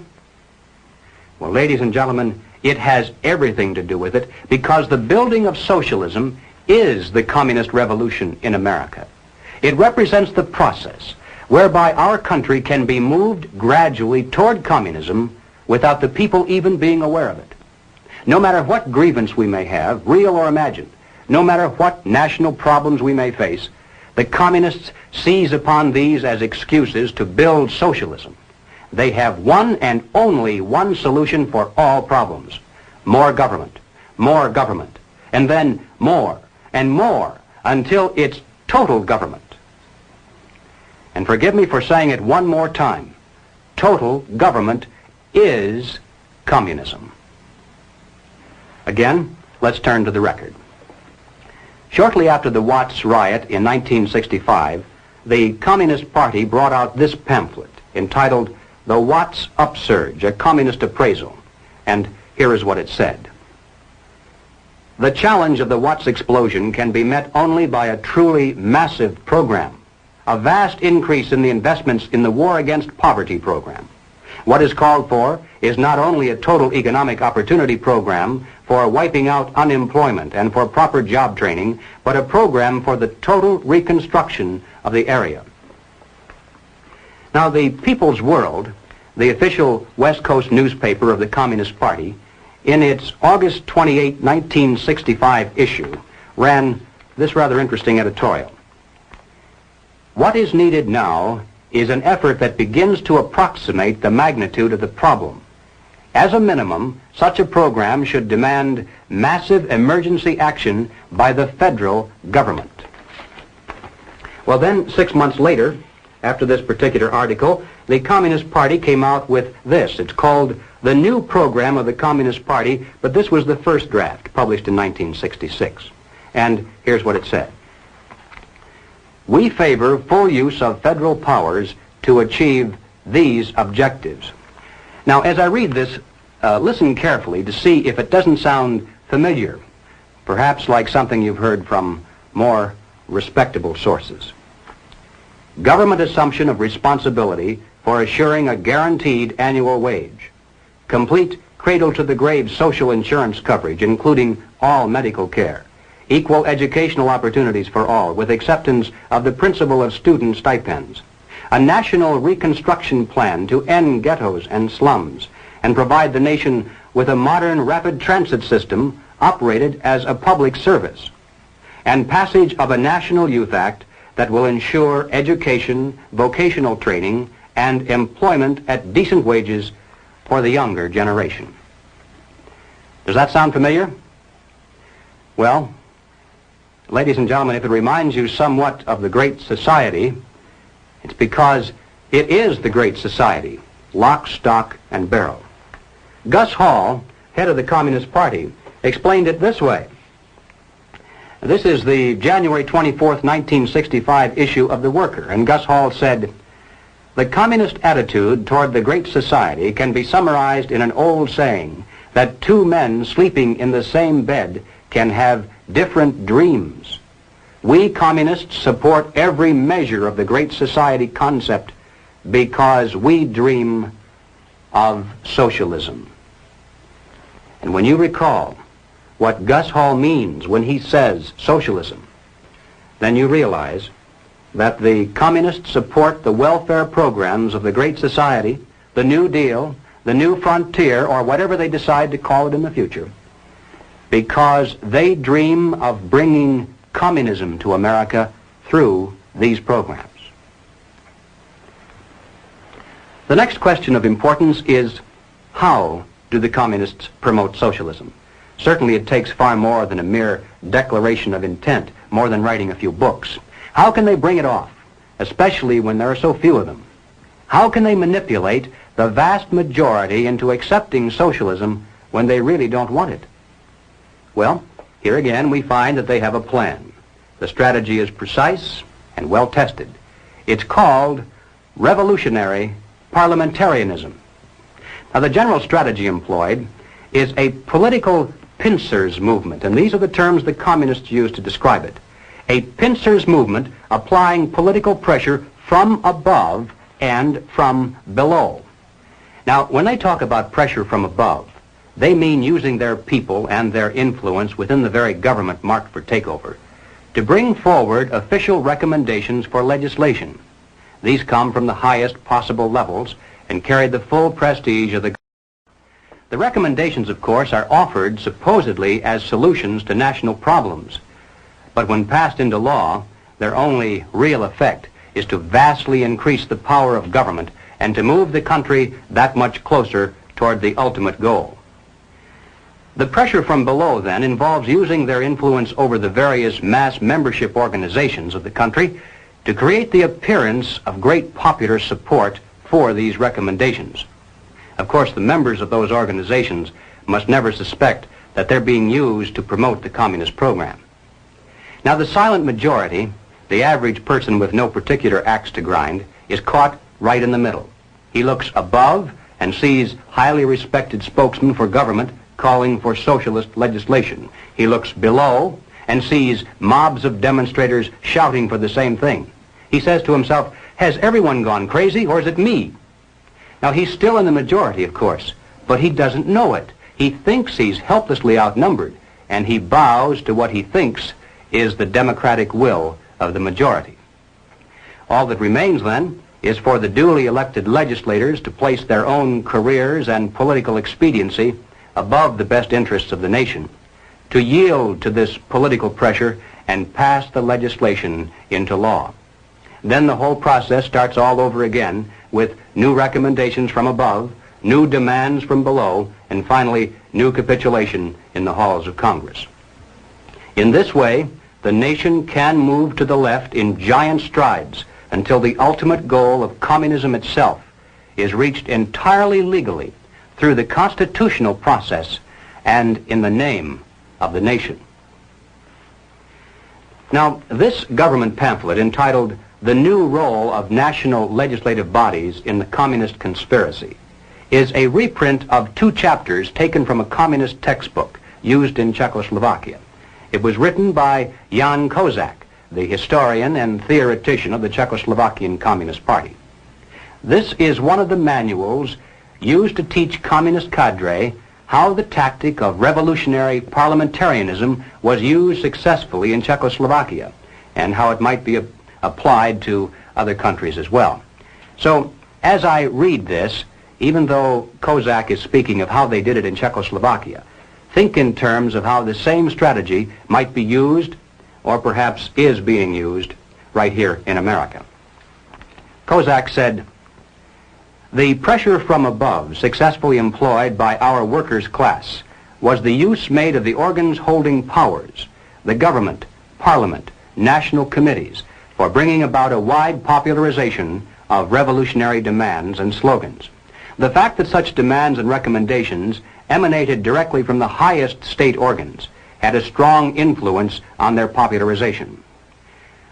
Well, ladies and gentlemen, It has everything to do with it because the building of socialism is the communist revolution in America. It represents the process whereby our country can be moved gradually toward communism without the people even being aware of it. No matter what grievance we may have, real or imagined, no matter what national problems we may face, the communists seize upon these as excuses to build socialism. They have one and only one solution for all problems: more government, and then more and more until it's total government. And forgive me for saying it one more time, total government is communism. Again, let's turn to the record. Shortly after the Watts riot in 1965, the Communist Party brought out this pamphlet entitled The Watts Upsurge, a Communist Appraisal. And here is what it said. The challenge of the Watts explosion can be met only by a truly massive program, a vast increase in the investments in the War Against Poverty program. What is called for is not only a total economic opportunity program for wiping out unemployment and for proper job training, but a program for the total reconstruction of the area. Now, the People's World, the official West Coast newspaper of the Communist Party, in its August 28, 1965 issue, ran this rather interesting editorial. What is needed now is an effort that begins to approximate the magnitude of the problem. As a minimum, such a program should demand massive emergency action by the federal government. Well, then, 6 months later, after this particular article, the Communist Party came out with this. It's called The New Program of the Communist Party, but this was the first draft, published in 1966. And here's what it said. We favor full use of federal powers to achieve these objectives. Now, as I read this, listen carefully to see if it doesn't sound familiar, perhaps like something you've heard from more respectable sources. Government assumption of responsibility for assuring a guaranteed annual wage. Complete cradle-to-the-grave social insurance coverage, including all medical care. Equal educational opportunities for all, with acceptance of the principle of student stipends. A national reconstruction plan to end ghettos and slums and provide the nation with a modern rapid transit system operated as a public service. And passage of a National Youth Act that will ensure education, vocational training, and employment at decent wages for the younger generation. Does that sound familiar? Well, ladies and gentlemen, if it reminds you somewhat of the Great Society, it's because it is the Great Society, lock, stock, and barrel. Gus Hall, head of the Communist Party, explained it this way. This is the January 24th, 1965 issue of The Worker, and Gus Hall said, "The communist attitude toward the Great Society can be summarized in an old saying that two men sleeping in the same bed can have different dreams. We communists support every measure of the Great Society concept because we dream of socialism." And when you recall what Gus Hall means when he says socialism, then you realize that the communists support the welfare programs of the Great Society, the New Deal, the New Frontier, or whatever they decide to call it in the future, because they dream of bringing communism to America through these programs. The next question of importance is, how do the communists promote socialism? Certainly it takes far more than a mere declaration of intent, more than writing a few books. How can they bring it off, especially when there are so few of them? How can they manipulate the vast majority into accepting socialism when they really don't want it? Well, here again we find that they have a plan. The strategy is precise and well tested. It's called revolutionary parliamentarianism. Now, the general strategy employed is a political pincers movement, and these are the terms the communists use to describe it. A pincers movement applying political pressure from above and from below. Now, when they talk about pressure from above, they mean using their people and their influence within the very government marked for takeover to bring forward official recommendations for legislation. These come from the highest possible levels and carry the full prestige of the government. The recommendations, of course, are offered supposedly as solutions to national problems, but when passed into law, their only real effect is to vastly increase the power of government and to move the country that much closer toward the ultimate goal. The pressure from below, then, involves using their influence over the various mass membership organizations of the country to create the appearance of great popular support for these recommendations. Of course, the members of those organizations must never suspect that they're being used to promote the communist program. Now, the silent majority, the average person with no particular axe to grind, is caught right in the middle. He looks above and sees highly respected spokesmen for government calling for socialist legislation. He looks below and sees mobs of demonstrators shouting for the same thing. He says to himself, has everyone gone crazy, or is it me? Now, he's still in the majority, of course, but he doesn't know it. He thinks he's helplessly outnumbered, and he bows to what he thinks is the democratic will of the majority. All that remains, then, is for the duly elected legislators to place their own careers and political expediency above the best interests of the nation, to yield to this political pressure and pass the legislation into law. Then the whole process starts all over again with new recommendations from above, new demands from below, and finally new capitulation in the halls of Congress. In this way, the nation can move to the left in giant strides until the ultimate goal of communism itself is reached entirely legally through the constitutional process and in the name of the nation. Now, this government pamphlet entitled "The New Role of National Legislative Bodies in the Communist Conspiracy" is a reprint of 2 chapters taken from a communist textbook used in Czechoslovakia. It was written by Jan Kozak, the historian and theoretician of the Czechoslovakian Communist Party. This is one of the manuals used to teach communist cadre how the tactic of revolutionary parliamentarianism was used successfully in Czechoslovakia and how it might be applied to other countries as well. So, as I read this, even though Kozak is speaking of how they did it in Czechoslovakia, think in terms of how the same strategy might be used, or perhaps is being used, right here in America. Kozak said, "The pressure from above successfully employed by our workers' class was the use made of the organs holding powers, the government, parliament, national committees, for bringing about a wide popularization of revolutionary demands and slogans. The fact that such demands and recommendations emanated directly from the highest state organs had a strong influence on their popularization.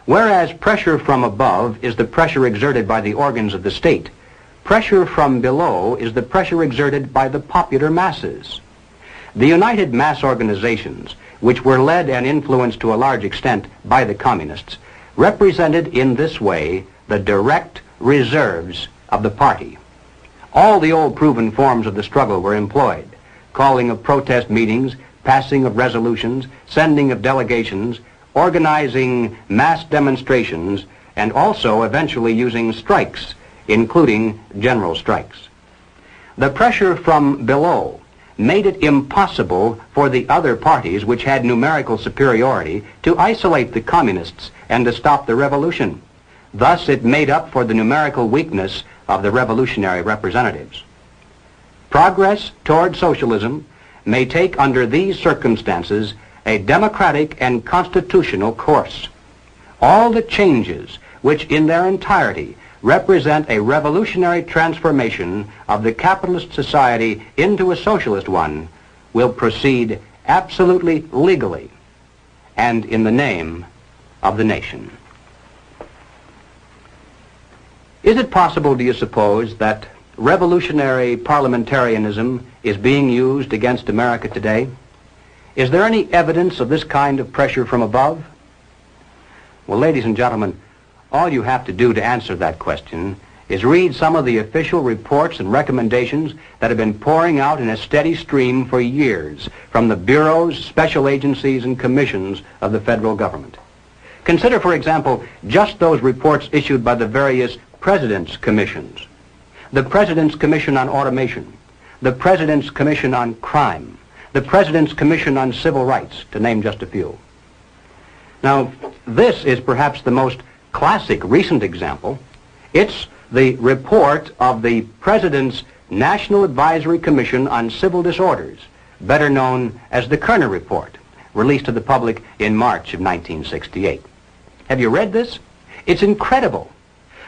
Whereas pressure from above is the pressure exerted by the organs of the state, pressure from below is the pressure exerted by the popular masses. The united mass organizations, which were led and influenced to a large extent by the communists, represented in this way the direct reserves of the party. All the old proven forms of the struggle were employed: calling of protest meetings, passing of resolutions, sending of delegations, organizing mass demonstrations, and also eventually using strikes, including general strikes. The pressure from below made it impossible for the other parties which had numerical superiority to isolate the communists and to stop the revolution. Thus it made up for the numerical weakness of the revolutionary representatives. Progress toward socialism may take under these circumstances a democratic and constitutional course. All the changes which in their entirety represent a revolutionary transformation of the capitalist society into a socialist one will proceed absolutely legally and in the name of the nation. Is it possible, do you suppose, that revolutionary parliamentarianism is being used against America today? Is there any evidence of this kind of pressure from above? Well, ladies and gentlemen, all you have to do to answer that question is read some of the official reports and recommendations that have been pouring out in a steady stream for years from the bureaus, special agencies, and commissions of the federal government. Consider, for example, just those reports issued by the various President's Commissions. The President's Commission on Automation, the President's Commission on Crime, the President's Commission on Civil Rights, to name just a few. Now, this is perhaps the most classic recent example. It's the report of the President's National Advisory Commission on Civil Disorders, better known as the Kerner Report, released to the public in March of 1968. Have you read this? It's incredible.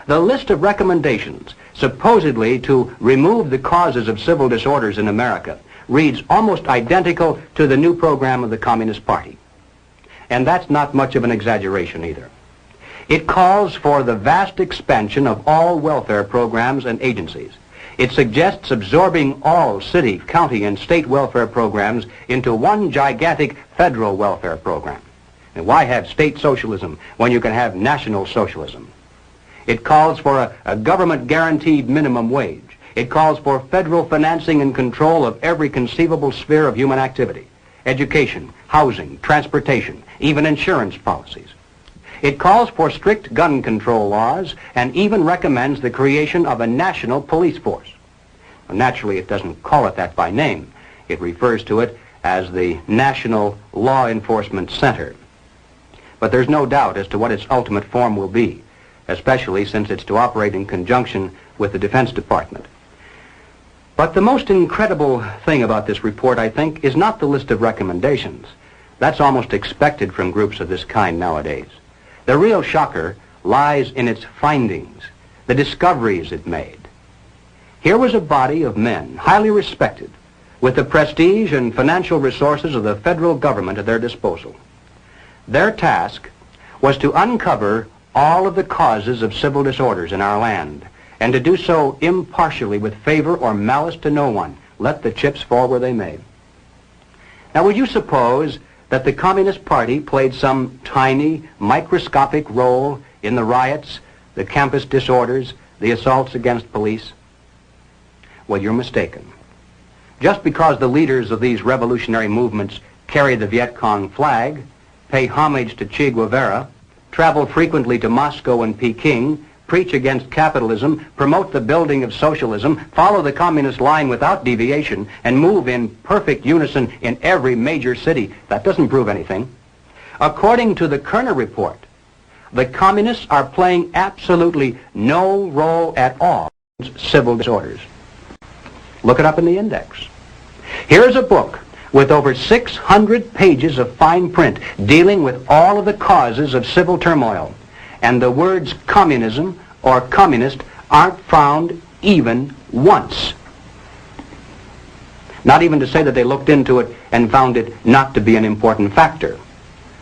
The list of recommendations supposedly to remove the causes of civil disorders in America reads almost identical to the new program of the Communist Party. And that's not much of an exaggeration either. It calls for the vast expansion of all welfare programs and agencies. It suggests absorbing all city, county, and state welfare programs into one gigantic federal welfare program. And why have state socialism when you can have national socialism? It calls for a government-guaranteed minimum wage. It calls for federal financing and control of every conceivable sphere of human activity: education, housing, transportation, even insurance policies. It calls for strict gun control laws and even recommends the creation of a national police force. Well, naturally, it doesn't call it that by name. It refers to it as the National Law Enforcement Center. But there's no doubt as to what its ultimate form will be, especially since it's to operate in conjunction with the Defense Department. But the most incredible thing about this report, I think, is not the list of recommendations. That's almost expected from groups of this kind nowadays. The real shocker lies in its findings, the discoveries it made. Here was a body of men, highly respected, with the prestige and financial resources of the federal government at their disposal. Their task was to uncover all of the causes of civil disorders in our land, and to do so impartially with favor or malice to no one, let the chips fall where they may. Now, would you suppose that the Communist Party played some tiny, microscopic role in the riots, the campus disorders, the assaults against police? Well, you're mistaken. Just because the leaders of these revolutionary movements carry the Viet Cong flag, pay homage to Che Guevara, travel frequently to Moscow and Peking, preach against capitalism, promote the building of socialism, follow the communist line without deviation, and move in perfect unison in every major city, that doesn't prove anything. According to the Kerner Report, the communists are playing absolutely no role at all in civil disorders. Look it up in the index. Here's a book with over 600 pages of fine print dealing with all of the causes of civil turmoil. And the words communism or communist aren't found even once. Not even to say that they looked into it and found it not to be an important factor,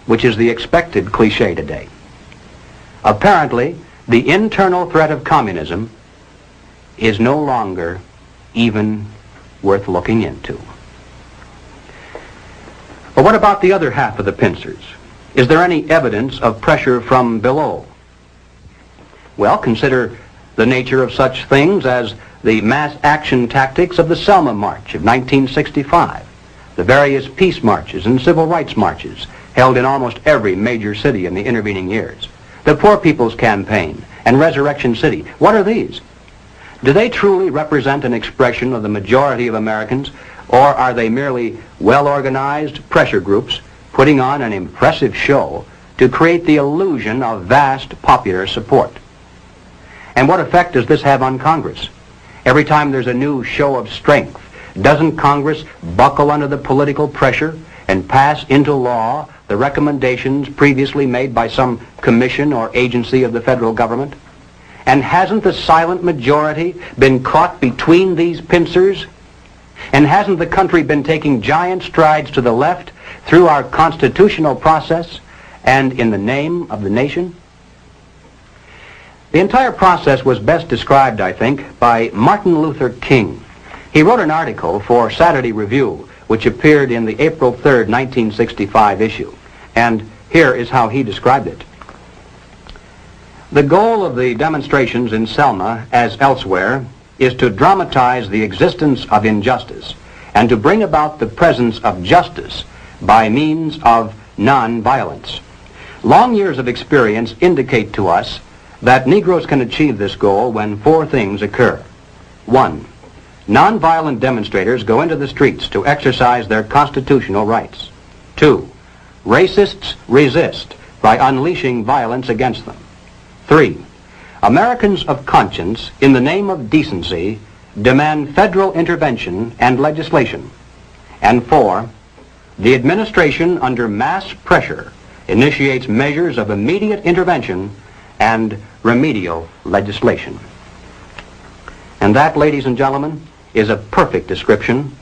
which is the expected cliche today. Apparently, the internal threat of communism is no longer even worth looking into. But what about the other half of the pincers? Is there any evidence of pressure from below? Well, consider the nature of such things as the mass action tactics of the Selma March of 1965, the various peace marches and civil rights marches held in almost every major city in the intervening years, the Poor People's Campaign and Resurrection City. What are these? Do they truly represent an expression of the majority of Americans, or are they merely well-organized pressure groups putting on an impressive show to create the illusion of vast popular support? And what effect does this have on Congress? Every time there's a new show of strength, doesn't Congress buckle under the political pressure and pass into law the recommendations previously made by some commission or agency of the federal government? And hasn't the silent majority been caught between these pincers? And hasn't the country been taking giant strides to the left through our constitutional process and in the name of the nation? The entire process was best described, I think, by Martin Luther King. He wrote an article for Saturday Review, which appeared in the April 3rd, 1965 issue. And here is how he described it. The goal of the demonstrations in Selma, as elsewhere, is to dramatize the existence of injustice and to bring about the presence of justice by means of non-violence. Long years of experience indicate to us that Negroes can achieve this goal when four things occur. 1. Nonviolent demonstrators go into the streets to exercise their constitutional rights. 2. Racists resist by unleashing violence against them. 3. Americans of conscience, in the name of decency, demand federal intervention and legislation. And 4. The administration, under mass pressure, initiates measures of immediate intervention and remedial legislation. And that, ladies and gentlemen, is a perfect description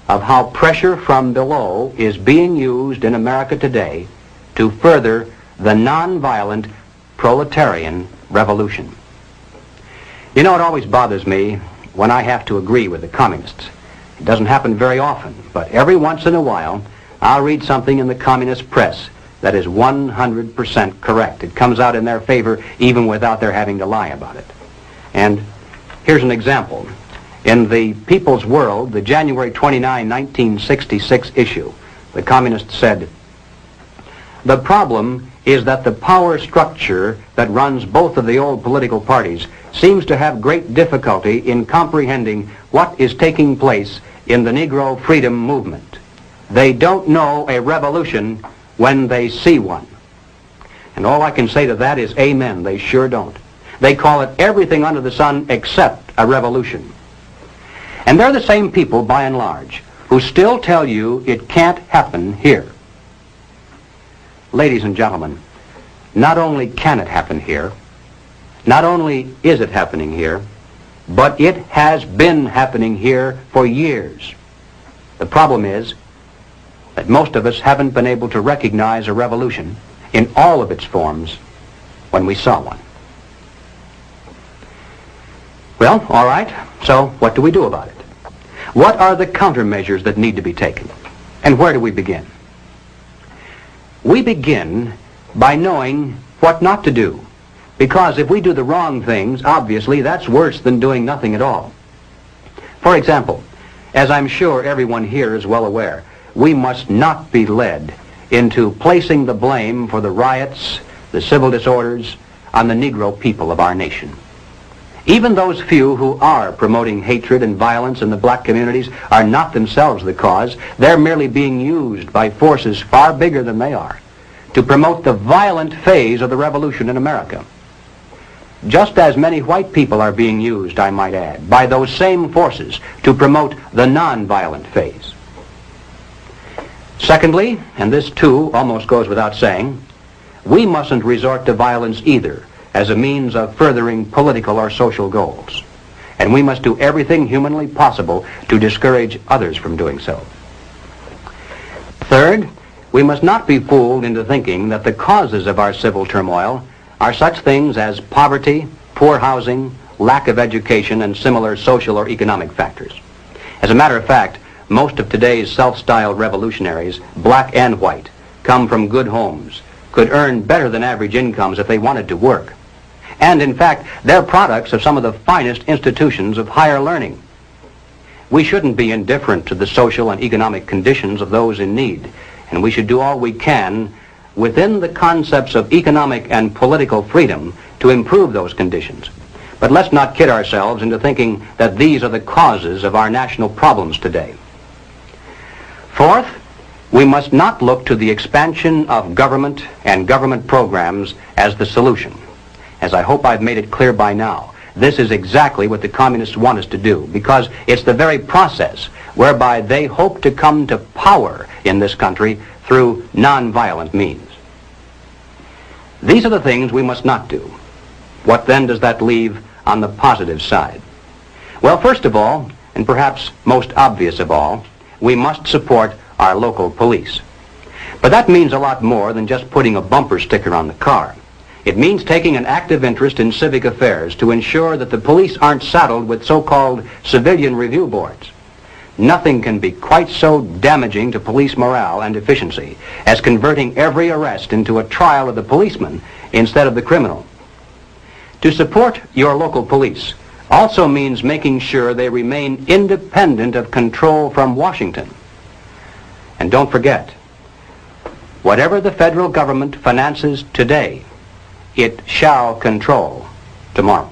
of how pressure from below is being used in America today to further the nonviolent proletarian revolution. You know, it always bothers me when I have to agree with the communists. It doesn't happen very often, but every once in a while I'll read something in the communist press that is 100% correct. It comes out in their favor even without their having to lie about it. And here's an example. In the People's World, the January 29, 1966 issue, the communists said, "The problem is that the power structure that runs both of the old political parties seems to have great difficulty in comprehending what is taking place in the Negro freedom movement. They don't know a revolution when they see one." And all I can say to that is amen. They sure don't. They call it everything under the sun except a revolution. And they're the same people, by and large, who still tell you it can't happen here. Ladies and gentlemen, not only can it happen here, not only is it happening here, but it has been happening here for years. The problem is that most of us haven't been able to recognize a revolution in all of its forms when we saw one. Well, all right, so what do we do about it? What are the countermeasures that need to be taken? And where do we begin? We begin by knowing what not to do, because if we do the wrong things, obviously that's worse than doing nothing at all. For example, as I'm sure everyone here is well aware, we must not be led into placing the blame for the riots, the civil disorders, on the Negro people of our nation. Even those few who are promoting hatred and violence in the black communities are not themselves the cause. They're merely being used by forces far bigger than they are to promote the violent phase of the revolution in America. Just as many white people are being used, I might add, by those same forces to promote the nonviolent phase. Secondly, and this too almost goes without saying, we mustn't resort to violence either as a means of furthering political or social goals. And we must do everything humanly possible to discourage others from doing so. Third, we must not be fooled into thinking that the causes of our civil turmoil are such things as poverty, poor housing, lack of education, and similar social or economic factors. As a matter of fact, most of today's self-styled revolutionaries, black and white, come from good homes, could earn better than average incomes if they wanted to work. And in fact, they're products of some of the finest institutions of higher learning. We shouldn't be indifferent to the social and economic conditions of those in need, and we should do all we can within the concepts of economic and political freedom to improve those conditions. But let's not kid ourselves into thinking that these are the causes of our national problems today. Fourth, we must not look to the expansion of government and government programs as the solution. As I hope I've made it clear by now, this is exactly what the communists want us to do, because it's the very process whereby they hope to come to power in this country through nonviolent means. These are the things we must not do. What then does that leave on the positive side? Well, first of all, and perhaps most obvious of all, we must support our local police. But that means a lot more than just putting a bumper sticker on the car. It means taking an active interest in civic affairs to ensure that the police aren't saddled with so-called civilian review boards. Nothing can be quite so damaging to police morale and efficiency as converting every arrest into a trial of the policeman instead of the criminal. To support your local police also means making sure they remain independent of control from Washington. And don't forget, whatever the federal government finances today, it shall control tomorrow.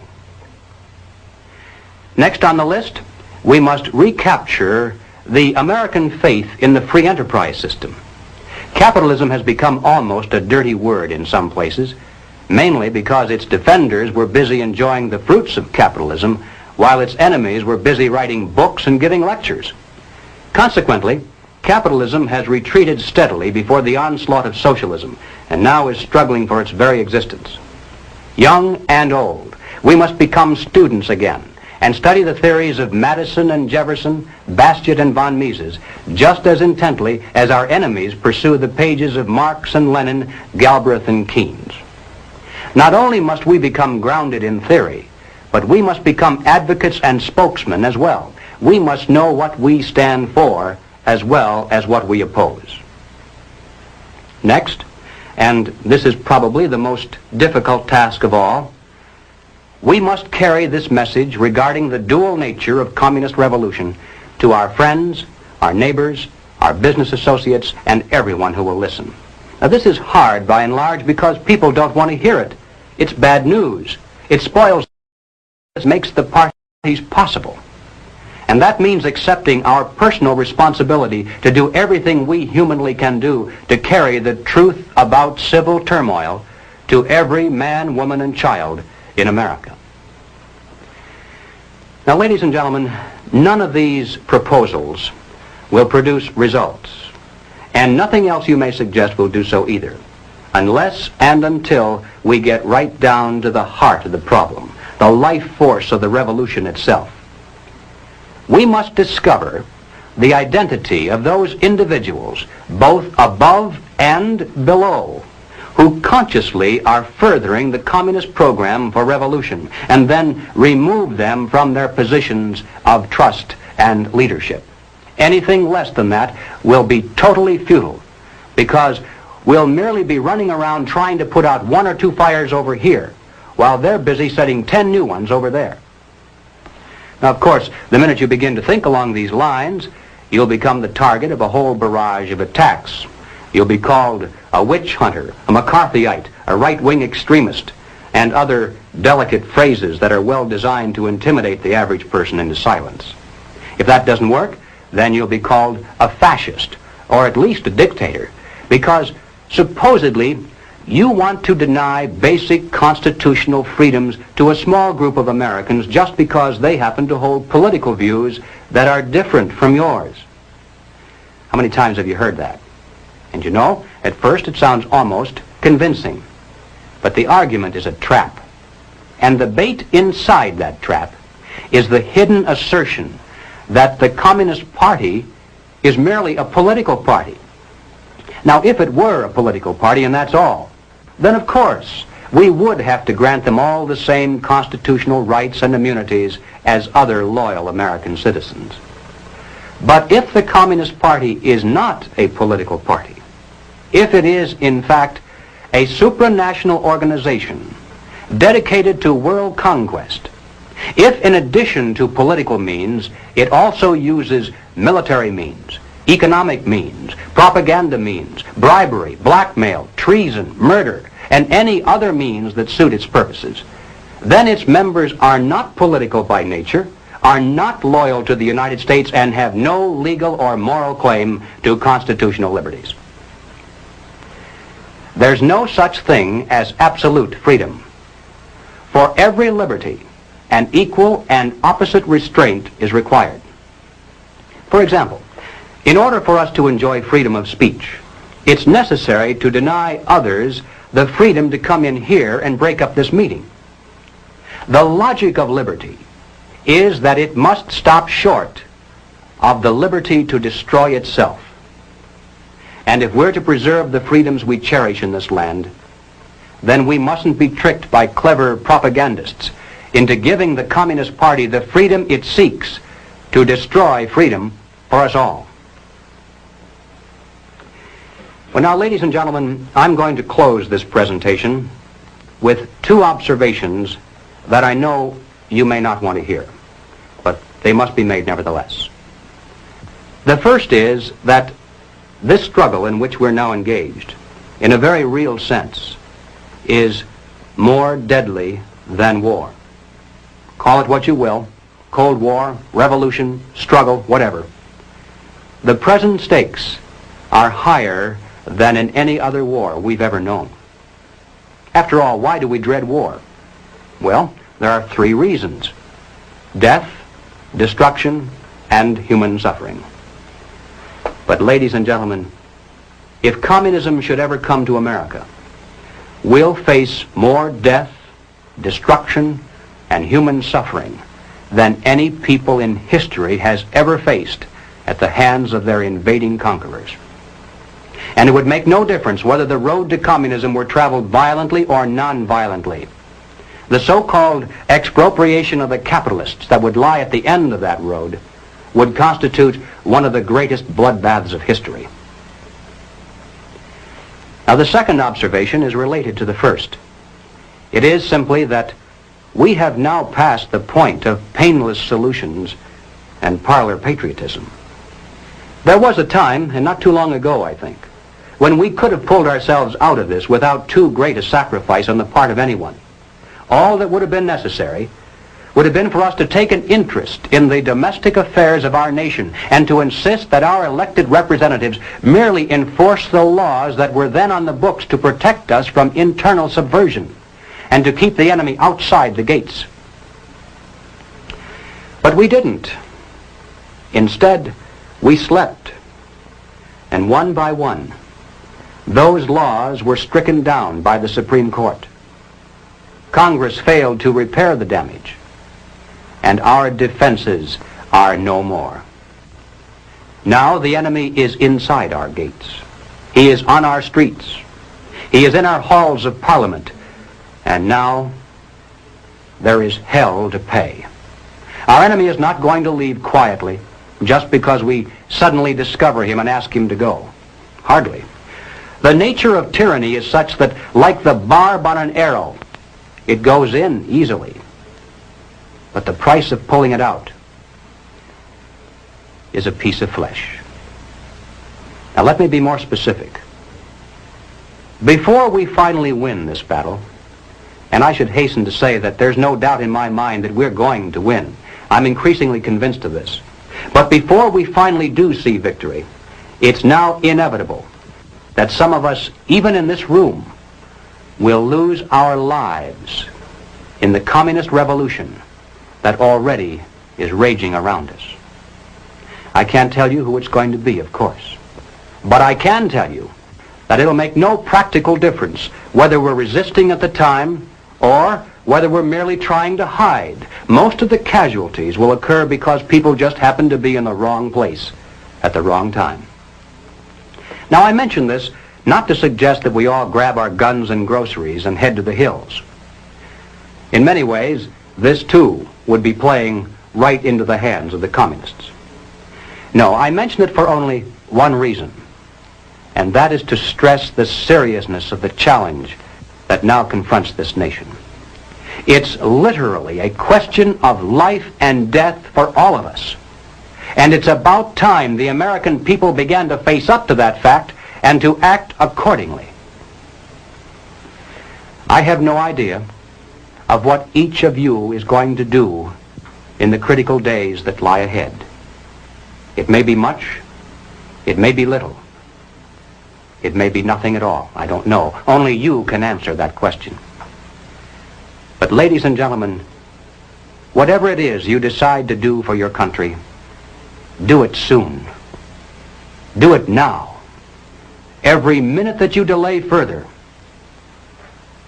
Next on the list, we must recapture the American faith in the free enterprise system. Capitalism has become almost a dirty word in some places, mainly because its defenders were busy enjoying the fruits of capitalism, while its enemies were busy writing books and giving lectures. Consequently, capitalism has retreated steadily before the onslaught of socialism, and now is struggling for its very existence. Young and old, we must become students again, and study the theories of Madison and Jefferson, Bastiat and von Mises, just as intently as our enemies pursue the pages of Marx and Lenin, Galbraith and Keynes. Not only must we become grounded in theory, but we must become advocates and spokesmen as well. We must know what we stand for as well as what we oppose. Next, and this is probably the most difficult task of all, we must carry this message regarding the dual nature of communist revolution to our friends, our neighbors, our business associates, and everyone who will listen. Now, this is hard by and large because people don't want to hear it. It's bad news. It spoils, makes the parties possible. And that means accepting our personal responsibility to do everything we humanly can do to carry the truth about civil turmoil to every man, woman, and child in America. Now, ladies and gentlemen, none of these proposals will produce results, and nothing else you may suggest will do so either, unless and until we get right down to the heart of the problem, the life force of the revolution itself. We must discover the identity of those individuals, both above and below, who consciously are furthering the communist program for revolution, and then remove them from their positions of trust and leadership. Anything less than that will be totally futile, because we'll merely be running around trying to put out 1 or 2 fires over here, while they're busy setting 10 new ones over there. Now, of course, the minute you begin to think along these lines, you'll become the target of a whole barrage of attacks. You'll be called a witch hunter, a McCarthyite, a right-wing extremist, and other delicate phrases that are well designed to intimidate the average person into silence. If that doesn't work, then you'll be called a fascist, or at least a dictator, because supposedly you want to deny basic constitutional freedoms to a small group of Americans just because they happen to hold political views that are different from yours. How many times have you heard that? And you know, at first it sounds almost convincing. But the argument is a trap. And the bait inside that trap is the hidden assertion that the Communist Party is merely a political party. Now, if it were a political party and that's all, then of course we would have to grant them all the same constitutional rights and immunities as other loyal American citizens. But if the Communist Party is not a political party, if it is in fact a supranational organization dedicated to world conquest, if in addition to political means it also uses military means, economic means, propaganda means, bribery, blackmail, treason, murder, and any other means that suit its purposes, then its members are not political by nature, are not loyal to the United States, and have no legal or moral claim to constitutional liberties. There's no such thing as absolute freedom. For every liberty, an equal and opposite restraint is required. For example, in order for us to enjoy freedom of speech, it's necessary to deny others the freedom to come in here and break up this meeting. The logic of liberty is that it must stop short of the liberty to destroy itself. And if we're to preserve the freedoms we cherish in this land, then we mustn't be tricked by clever propagandists into giving the Communist Party the freedom it seeks to destroy freedom for us all. Well, now, ladies and gentlemen, I'm going to close this presentation with 2 observations that I know you may not want to hear, but they must be made nevertheless. The first is that this struggle in which we're now engaged, in a very real sense, is more deadly than war. Call it what you will, Cold War, revolution, struggle, whatever. The present stakes are higher than in any other war we've ever known. After all, why do we dread war? Well, there are three reasons: death, destruction, and human suffering. But ladies and gentlemen, if communism should ever come to America, we'll face more death, destruction, and human suffering than any people in history has ever faced at the hands of their invading conquerors. And it would make no difference whether the road to communism were traveled violently or non-violently. The so-called expropriation of the capitalists that would lie at the end of that road would constitute one of the greatest bloodbaths of history. Now, the second observation is related to the first. It is simply that we have now passed the point of painless solutions and parlor patriotism. There was a time, and not too long ago, I think, when we could have pulled ourselves out of this without too great a sacrifice on the part of anyone. All that would have been necessary would have been for us to take an interest in the domestic affairs of our nation and to insist that our elected representatives merely enforce the laws that were then on the books to protect us from internal subversion and to keep the enemy outside the gates. But we didn't. Instead, we slept. And one by one, those laws were stricken down by the Supreme Court. Congress failed to repair the damage, and our defenses are no more. Now the enemy is inside our gates. He is on our streets. He is in our halls of Parliament. And now there is hell to pay. Our enemy is not going to leave quietly just because we suddenly discover him and ask him to go. Hardly. The nature of tyranny is such that, like the barb on an arrow, it goes in easily. But the price of pulling it out is a piece of flesh. Now let me be more specific. Before we finally win this battle, and I should hasten to say that there's no doubt in my mind that we're going to win. I'm increasingly convinced of this. But before we finally do see victory, it's now inevitable that some of us, even in this room, will lose our lives in the communist revolution that already is raging around us. I can't tell you who it's going to be, of course. But I can tell you that it'll make no practical difference whether we're resisting at the time or whether we're merely trying to hide. Most of the casualties will occur because people just happen to be in the wrong place at the wrong time. Now, I mention this not to suggest that we all grab our guns and groceries and head to the hills. In many ways, this too would be playing right into the hands of the communists. No, I mention it for only one reason, and that is to stress the seriousness of the challenge that now confronts this nation. It's literally a question of life and death for all of us. And it's about time the American people began to face up to that fact and to act accordingly. I have no idea of what each of you is going to do in the critical days that lie ahead. It may be much, it may be little, it may be nothing at all. I don't know. Only you can answer that question. But ladies and gentlemen, whatever it is you decide to do for your country, do it soon. Do it now. Every minute that you delay further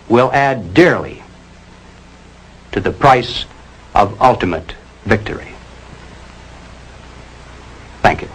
will add dearly to the price of ultimate victory. Thank you.